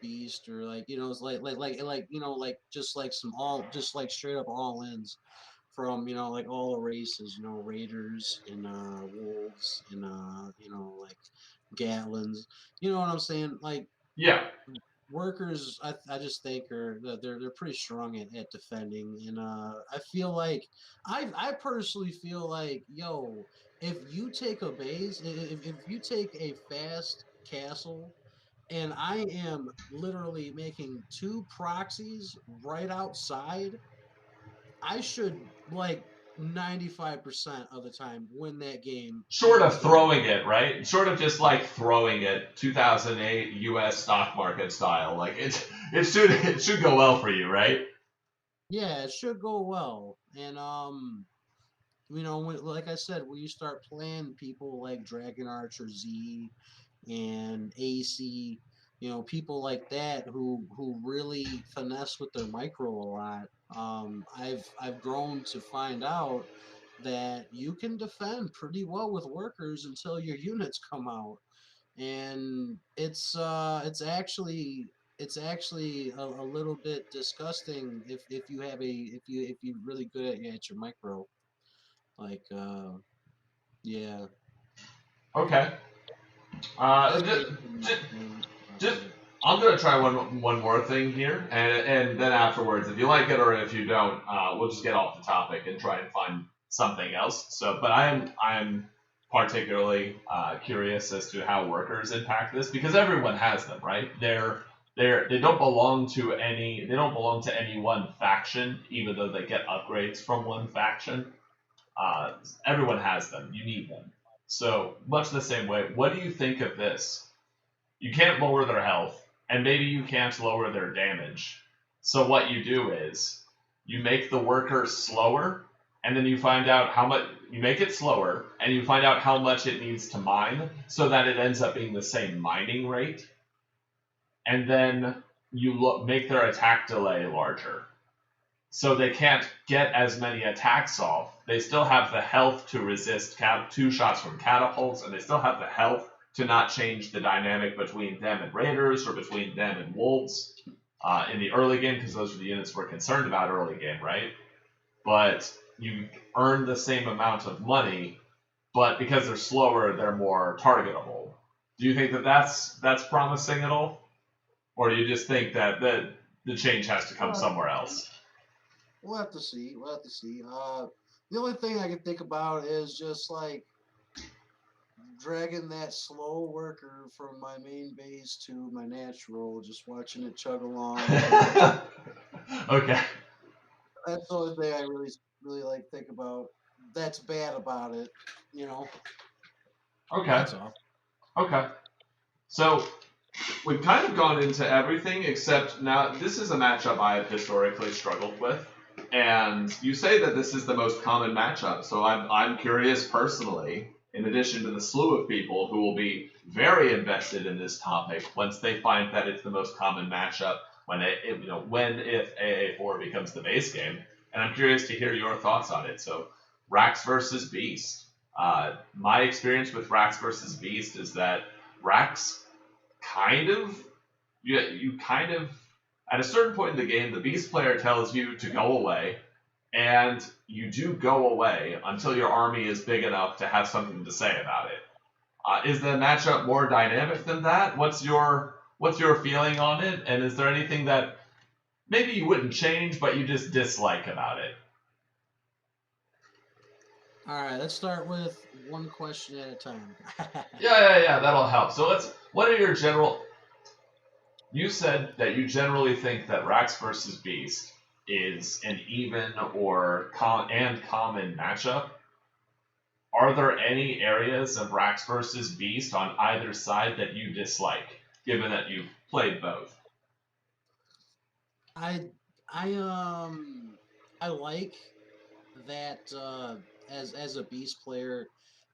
Beast or like it's like just like some all just like straight up all ins from like all the races, raiders and wolves and like gatlins. You know what I'm saying? Like Yeah, workers, I just think are that they're pretty strong at defending, and I feel like I personally feel like if you take a base, if you take a fast castle and I am literally making 2 proxies right outside, I should like 95% of the time win that game Short of easily. throwing it, right? Short of just like throwing it, 2008 U.S. stock market style. Like it should go well for you, right? Yeah, it should go well. And like I said, when you start playing people like Dragon Archer Z and AC, people like that who really finesse with their micro a lot. I've grown to find out that you can defend pretty well with workers until your units come out, and it's actually a little bit disgusting if you have a if you're really good at your micro, like yeah. Okay. That's Just, basically my just, opinion just, on it. I'm gonna try one more thing here, and then afterwards, if you like it or if you don't, we'll just get off the topic and try and find something else. So, but I'm particularly curious as to how workers impact this because everyone has them, right? They don't belong to any one faction, even though they get upgrades from one faction. Uh, Everyone has them. You need them. So much the same way. What do you think of this? You can't lower their health, and maybe you can't lower their damage. So what you do is you make the worker slower, and then you find out how much you make it slower, and you find out how much it needs to mine, so that it ends up being the same mining rate, and then you make their attack delay larger. So they can't get as many attacks off. They still have the health to resist 2 shots from catapults, and they still have the health to not change the dynamic between them and raiders or between them and wolves in the early game, because those are the units we're concerned about early game, right? But you earn the same amount of money, but because they're slower, they're more targetable. Do you think that that's promising at all, or do you just think that the change has to come Well, somewhere else? we'll have to see. We'll have to see. The only thing I can think about is just like dragging that slow worker from my main base to my natural, just watching it chug along. Okay. That's the only thing I really like think about. That's bad about it. You know, Okay. that's all. Okay. So we've kind of gone into everything except now this is a matchup I have historically struggled with. And you say that this is the most common matchup, so I'm curious personally, in addition to the slew of people who will be very invested in this topic once they find that it's the most common matchup when if AA4 becomes the base game. And I'm curious to hear your thoughts on it. So Rax versus Beast. My experience with Rax versus Beast is that Rax kind of you kind of at a certain point in the game, the Beast player tells you to go away, and you do go away until your army is big enough to have something to say about it. Is the matchup more dynamic than that? What's your feeling on it? And is there anything that maybe you wouldn't change, but you just dislike about it? All right, let's start with one question at a time. Yeah. That'll help. So what are your general? You said that you generally think that Rax versus Beast is an even or common matchup. Are there any areas of Rax versus Beast on either side that you dislike, given that you've played both? I I like that as a beast player,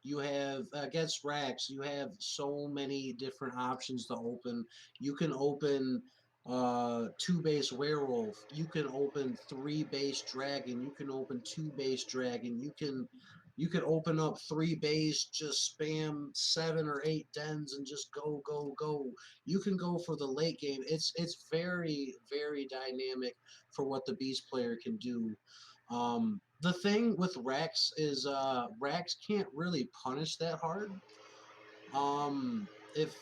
you have against Rax, you have so many different options to open. You can open 2 base werewolf, you can open 3 base dragon, you can open 2 base dragon, you can open up 3 base, just spam 7 or 8 dens and just go go go. You can go for the late game. It's very very dynamic for what the beast player can do. The thing with Rex is Rex can't really punish that hard. If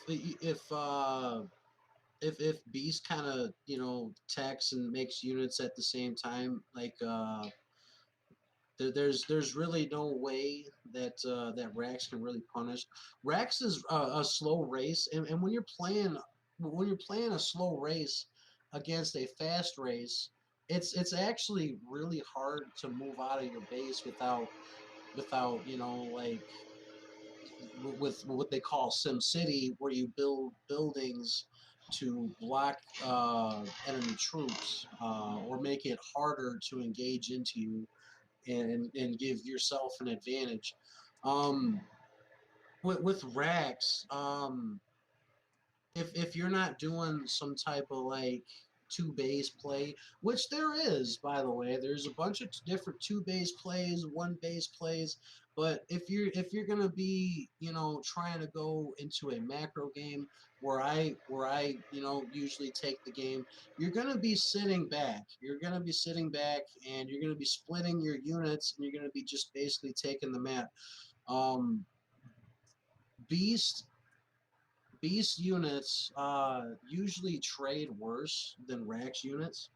Beast kind of attacks and makes units at the same time, like there's really no way that Rex can really punish. Rex is a slow race, and when you're playing when you're playing a slow race against a fast race, it's actually really hard to move out of your base without like with what they call Sim City, where you build buildings to block enemy troops or make it harder to engage into you and give yourself an advantage. Um, with racks, if you're not doing some type of like two base play, which there is, by the way, there's a bunch of different two base plays, one base plays. But if you're gonna be trying to go into a macro game where I usually take the game, you're gonna be sitting back. You're gonna be sitting back and you're gonna be splitting your units and you're gonna be just basically taking the map. Um, Beast Beast units usually trade worse than Rax units.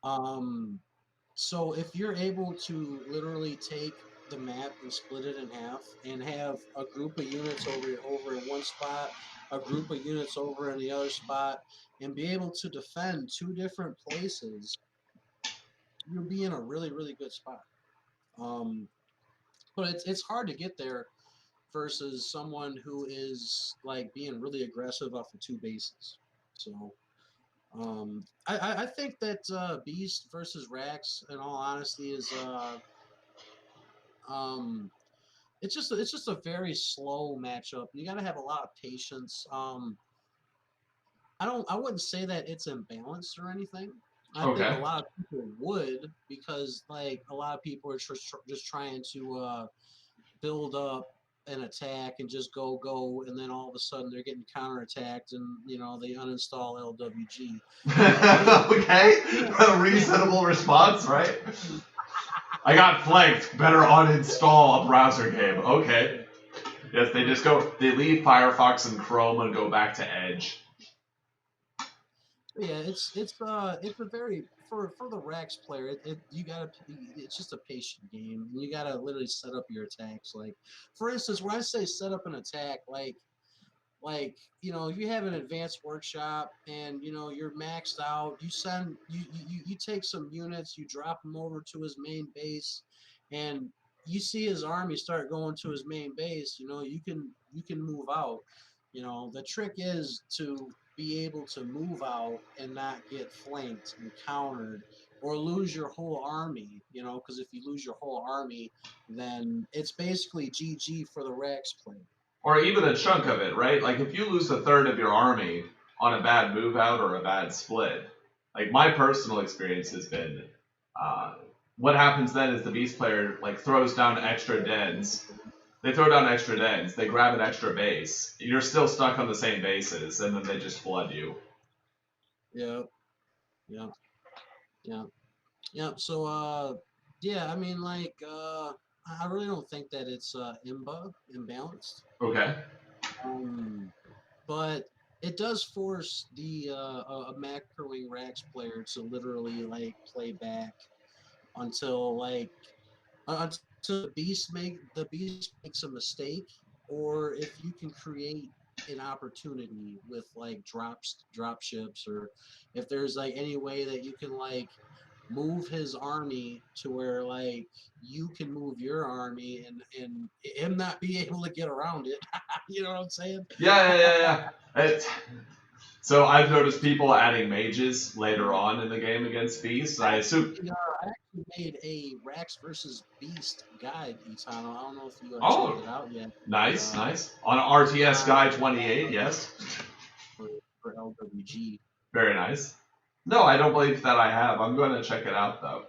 Um, so if you're able to literally take the map and split it in half and have a group of units over in one spot, a group of units over in the other spot, and be able to defend two different places, you'll be in a really, really good spot. Um, but it's hard to get there versus someone who is like being really aggressive off of two bases. So I think that Beast versus Rax, in all honesty, is um, it's just a very slow matchup. You got to have a lot of patience. I wouldn't say that it's imbalanced or anything. I think a Okay. lot of people would because like a lot of people are just trying to build up an attack and just go, and then all of a sudden they're getting counterattacked, and they uninstall LWG. Okay. Yeah, A yeah, reasonable response, right? I got flanked. Better uninstall a browser game. Okay. yeah, Yes, they leave Firefox and Chrome and go back to Edge. yeah. It's a very for the Rax player. You gotta it's just a patient game. You gotta literally set up your attacks. Like for instance, when I say set up an attack, like you have an advanced workshop and you're maxed out, you take some units, you drop them over to his main base, and you see his army start going to his main base. You can move out. The trick is to be able to move out and not get flanked and countered or lose your whole army, because if you lose your whole army, then it's basically GG for the Rex player. Or even a chunk of it, right? Like if you lose a third of your army on a bad move out or a bad split, like my personal experience has been, uh, what happens then is the beast player like throws down extra dens. They throw down extra dens. They grab an extra base. You're still stuck on the same bases, and then they just flood you. Yeah, yeah, yeah. Yeah, so yeah, I mean like I really don't think that it's imbalanced. Okay. Um but it does force the a macroing Rax player to literally like play back until until the beast makes a mistake, or if you can create an opportunity with like drop ships, or if there's like any way that you can like move his army to where like you can move your army and him not be able to get around it. You know what I'm saying? Yeah. So I've noticed people adding mages later on in the game against beasts. I assume. I actually made a Rax versus Beast guide, Itano. I don't know if you checked Oh, it out yet. nice, Uh, nice. On RTS on Guy 28, yes. for, for LWG. Very nice. No, I don't believe that I have. I'm going to check it out, though.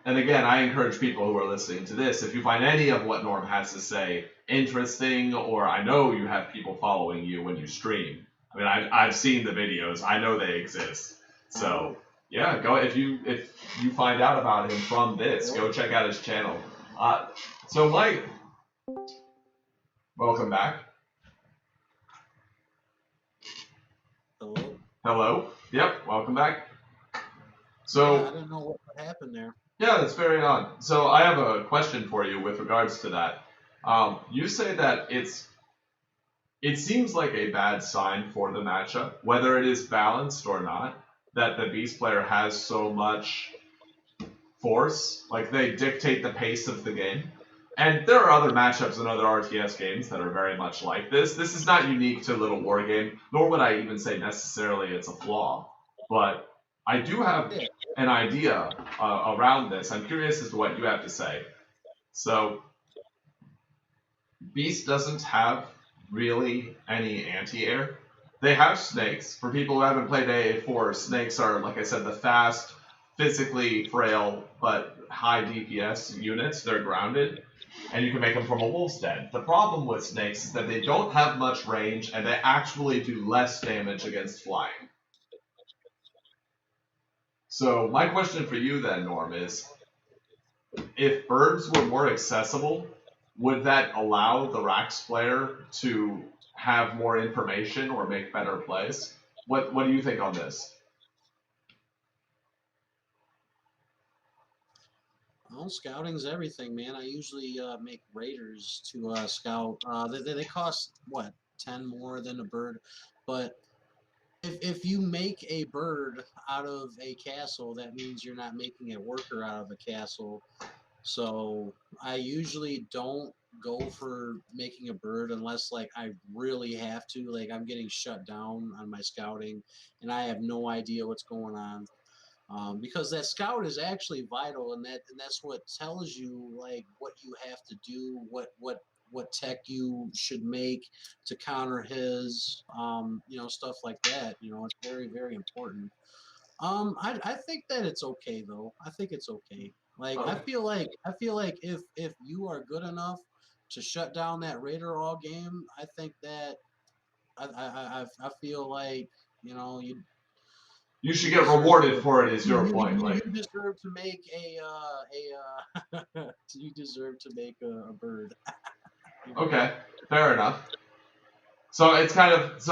And again, I encourage people who are listening to this, if you find any of what Norm has to say interesting, or I know you have people following you when you stream. I mean, I've seen the videos. I know they exist. So, yeah, go if you find out about him from this, go check out his channel. So, Mike, welcome back. Hello. Hello. Yep, welcome back. Yeah, So, I don't know what happened there. yeah, that's very odd. So I have a question for you with regards to that. You say that it's it seems like a bad sign for the matchup, whether it is balanced or not, that the Beast player has so much force. Like, they dictate the pace of the game. And there are other matchups in other RTS games that are very much like this. This is not unique to Little War Game, nor would I even say necessarily it's a flaw. But I do have an idea around this. I'm curious as to what you have to say. So, Beast doesn't have really any anti-air. They have snakes. For people who haven't played AA4, snakes are, like I said, the fast, physically frail, but high DPS units. They're grounded, and you can make them from a wolf's den. The problem with snakes is that they don't have much range, and they actually do less damage against flying. So my question for you then, Norm, is if birds were more accessible, would that allow the Rax player to have more information or make better plays? What do you think on this? Well, scouting's everything, man. I usually make raiders to scout. They cost what 10 more than a bird, but if you make a bird out of a castle, that means you're not making a worker out of a castle. So I usually don't go for making a bird unless like I really have to. Like I'm getting shut down on my scouting, and I have no idea what's going on. Because that scout is actually vital, and that's what tells you like what you have to do, what tech you should make to counter his, stuff like that. It's very very important. I think that it's okay though. I think it's okay. Like Okay. I feel like if you are good enough to shut down that Raider all game, I think that I feel like you You should you get deserve rewarded for it, is your point. you Like, deserve to make you deserve to make a bird. okay, fair enough. So it's kind of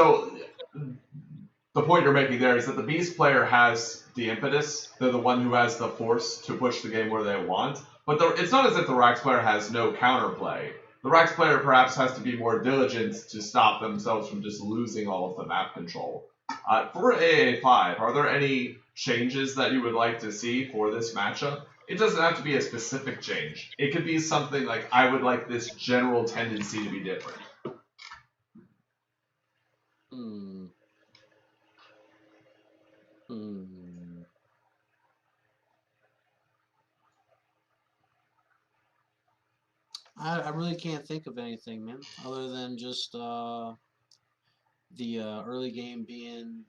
the point you're making there is that the Beast player has the impetus. They're the one who has the force to push the game where they want. But it's not as if the Rax player has no counterplay. The Rax player perhaps has to be more diligent to stop themselves from just losing all of the map control. For AA5, are there any changes that you would like to see for this matchup? It doesn't have to be a specific change. It could be something like, I would like this general tendency to be different. Hmm. Hmm. I really can't think of anything, man, other than just the early game being,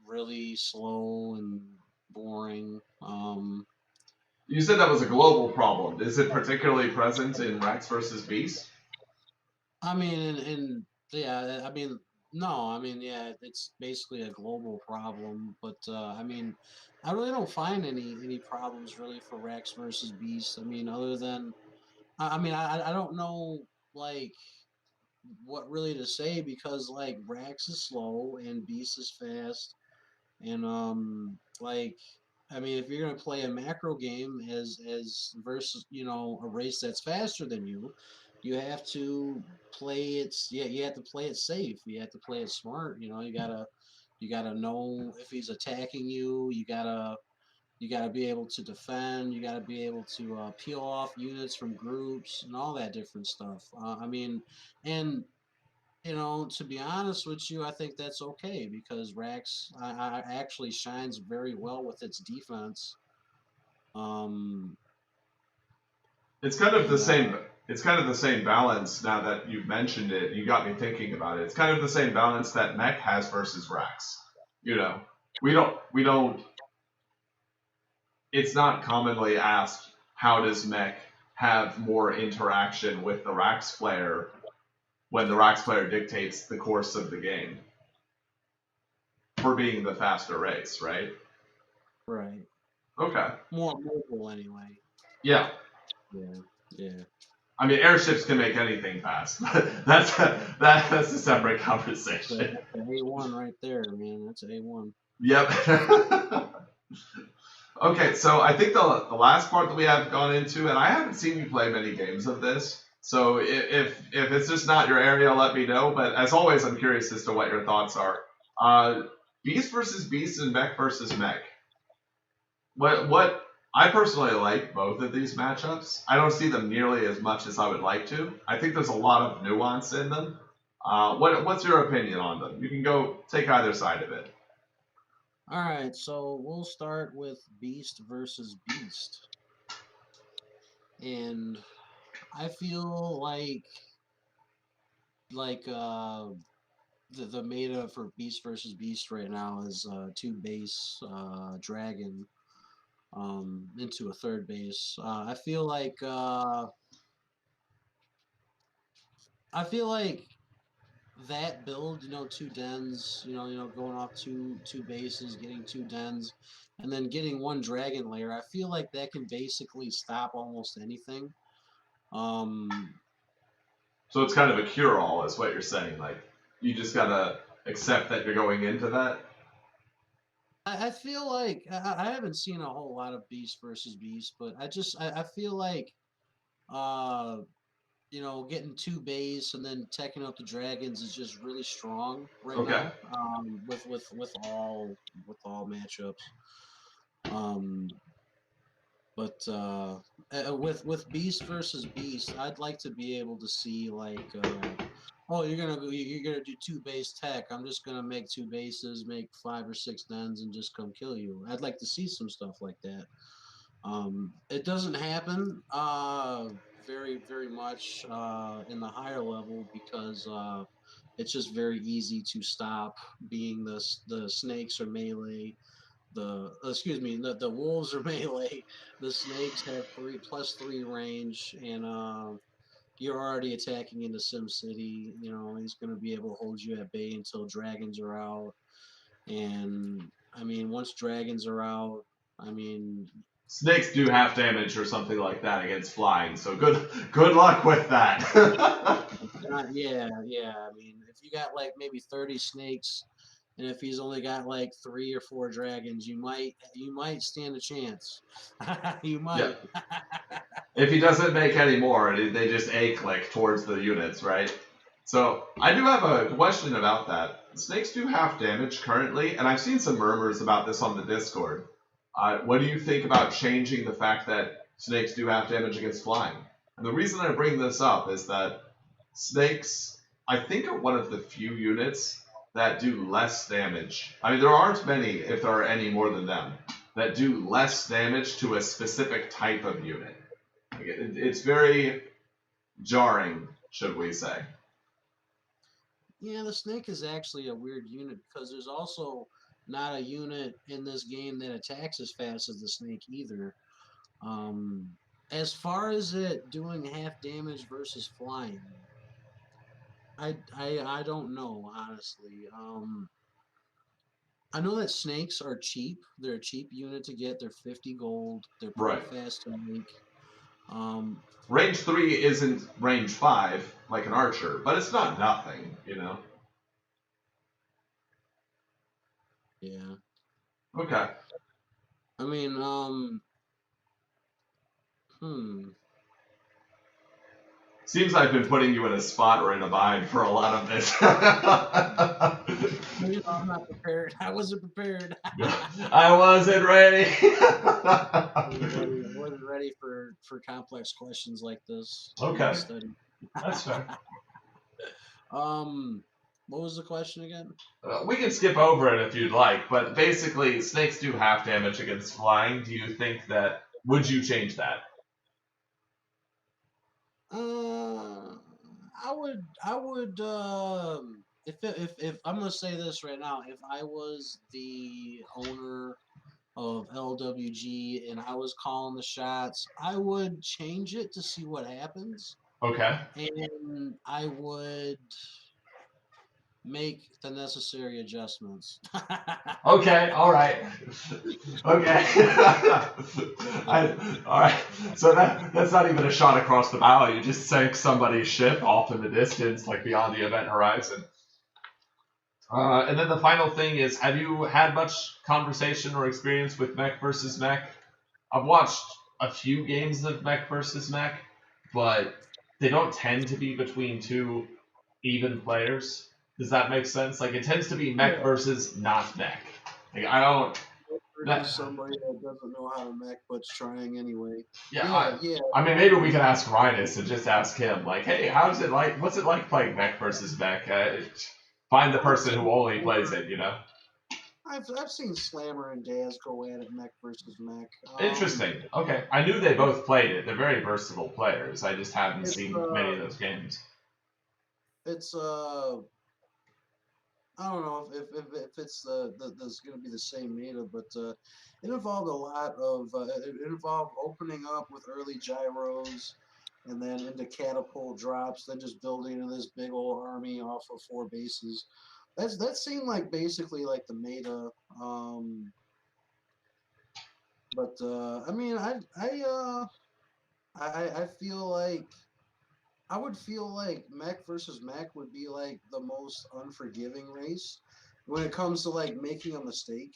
really slow and boring. You said that was a global problem. Is it particularly present in Rax versus Beast? I mean, and yeah, I mean, no, I mean, yeah, it's basically a global problem. But I mean, I really don't find any problems really for Rex versus Beast. I mean, other than, I don't know like what really to say because like Rex is slow and Beast is fast, and like. I mean, if you're gonna play a macro game as versus a race that's faster than you have to play it. Yeah, you have to play it safe. You have to play it smart. You gotta know if he's attacking you. You gotta be able to defend. You gotta be able to peel off units from groups and all that different stuff. I mean, and to be honest with you, I think that's okay because Rax I actually shines very well with its defense. Um, It's kind of the and same. It's kind of the same balance. Now that you've mentioned it, you got me thinking about it. It's kind of the same balance that Mech has versus Rax. You know, we don't. It's not commonly asked how does Mech have more interaction with the Rax player when the Rax player dictates the course of the game for being the faster race, right? right, Okay. more mobile anyway. Yeah. Yeah, yeah. I mean, airships can make anything fast. That's a separate conversation. That's an A1 right there, man. That's an A1. Yep. Okay, so I think the last part that we have gone into, and I haven't seen you play many games of this, So if it's just not your area, let me know. But as always, I'm curious as to what your thoughts are. Beast versus Beast and Mech versus Mech. What I personally like both of these matchups. I don't see them nearly as much as I would like to. I think there's a lot of nuance in them. What's your opinion on them? You can go take either side of it. All right, so we'll start with Beast versus Beast. And I feel like the meta for Beast versus Beast right now is 2 base dragon into a 3rd base. I feel like that build, 2 dens, going off two bases, getting 2 dens, and then getting 1 dragon layer. I feel like that can basically stop almost anything. So it's kind of a cure-all, is what you're saying. Like, you just gotta accept that you're going into that. I feel like I haven't seen a whole lot of Beast versus Beast, but I feel like getting 2 base and then teching out the dragons is just really strong right Okay. now. With all matchups. But with Beast versus Beast, I'd like to be able to see like, oh, you're gonna do 2 base tech. I'm just gonna make 2 bases, make 5 or 6 dens, and just come kill you. I'd like to see some stuff like that. It doesn't happen very very much in the higher level because it's just very easy to stop. Being the snakes are melee. The wolves are melee. The snakes have +3 range, and you're already attacking into Sim City. He's going to be able to hold you at bay until dragons are out. And I mean, once dragons are out, I mean, Snakes do half damage or something like that against flying, so good luck with that. yeah. I mean, if you got like maybe 30 snakes, and if he's only got like 3 or 4 dragons, you might stand a chance. You might. Yep. If he doesn't make any more, they just A-click towards the units, right? So I do have a question about that. Snakes do half damage currently, and I've seen some murmurs about this on the Discord. What do you think about changing the fact that snakes do half damage against flying? And the reason I bring this up is that snakes, I think, are one of the few units that do less damage. I mean, there aren't many, if there are any more than them, that do less damage to a specific type of unit. It's very jarring, should we say. Yeah, the snake is actually a weird unit because there's also not a unit in this game that attacks as fast as the snake either. As far as it doing half damage versus flying, I don't know, honestly. I know that snakes are cheap. They're a cheap unit to get. They're 50 gold. They're pretty fast to make. Range 3 isn't range 5 like an archer, but it's not nothing, Yeah. Okay. I mean, Seems I've been putting you in a spot or in a bind for a lot of this. I'm not prepared. I wasn't prepared. I wasn't ready. I wasn't ready for complex questions like this. Okay. That's fair. What was the question again? We can skip over it if you'd like, but basically, snakes do half damage against flying. Do you think that? Would you change that? I would. If I'm gonna say this right now, if I was the owner of LWG and I was calling the shots, I would change it to see what happens. Okay. And I would make the necessary adjustments. Okay, all right. Okay. All right. So that's not even a shot across the bow. You just sank somebody's ship off in the distance, like beyond the event horizon. And then the final thing is, have you had much conversation or experience with Mech versus Mech? I've watched a few games of Mech versus Mech, but they don't tend to be between two even players. Does that make sense? Like it tends to be Mech Yeah. versus not Mech. Like I don't. Versus That, somebody that doesn't know how to mech but's trying anyway. yeah, Yeah, yeah. I mean, maybe we can ask Rhinus and just ask him, like, hey, how's it like? What's it like playing Mech versus Mech? Find the I've person seen who only plays it, you know? I've seen Slammer and Daz go at it mech versus mech. Interesting. Okay. I knew they both played it. They're very versatile players. I just haven't It's seen many of those games. it's I don't know if it's there's going to be the same meta, but it involved a lot of it involved opening up with early gyros, and then into catapult drops, then just building into this big old army off of 4 bases. That seemed like basically like the meta. Um, but I mean, I feel like I would feel like Mech versus Mech would be like the most unforgiving race when it comes to like making a mistake.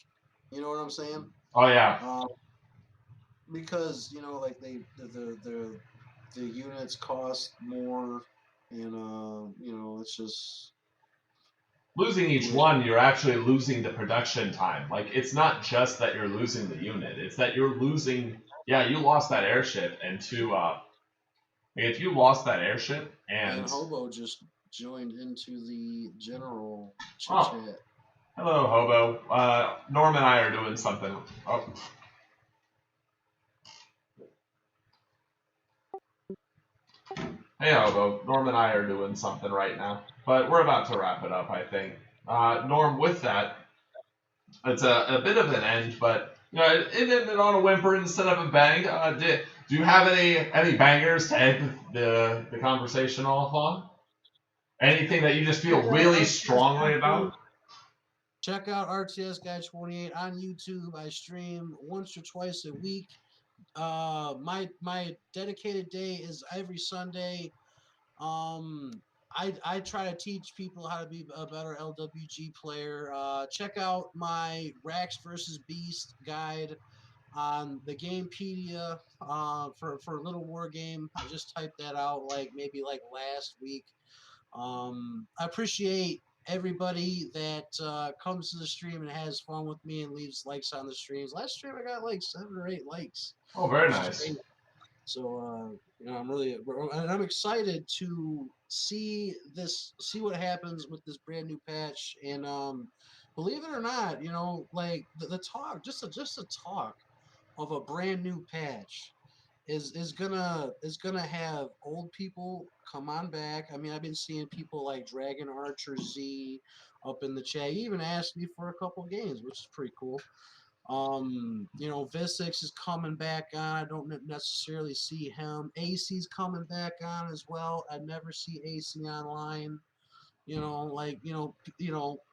You know what I'm saying? Oh yeah, Um, because like the units cost more, and it's just losing each yeah. one, you're actually losing the production time. Like it's not just that you're losing the unit; it's that you're losing. Yeah, you lost that airship, and if you lost that airship, And and Hobo just joined into the general chit oh, chat. hello, Hobo. Norm and I are doing something. Oh, hey, Hobo. Norm and I are doing something right now, but we're about to wrap it up, I think. Norm, with that, it's a bit of an end, but it ended on a whimper instead of a bang. Do you have any bangers to end the conversation off on? Anything that you just feel Check out really RTS strongly Guy about? Check out RTS Guy 28 on YouTube. I stream once or twice a week. My dedicated day is every Sunday. Um, I try to teach people how to be a better LWG player. Check out my Racks versus Beast guide on the Gamepedia for Little War Game. I just typed that out maybe last week. I appreciate everybody that comes to the stream and has fun with me and leaves likes on the streams. Last stream I got like 7 or 8 likes, Oh, very which is nice. great. So I'm excited to see what happens with this brand new patch. And believe it or not, like the talk, just a talk of a brand new patch is gonna have old people come on back. I mean, I've been seeing people like Dragon Archer Z up in the chat. He even asked me for a couple games, which is pretty cool. Visix is coming back on. I don't necessarily see him. AC's coming back on as well. I never see AC online.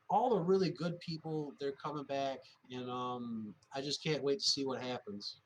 All the really good people, they're coming back, and I just can't wait to see what happens.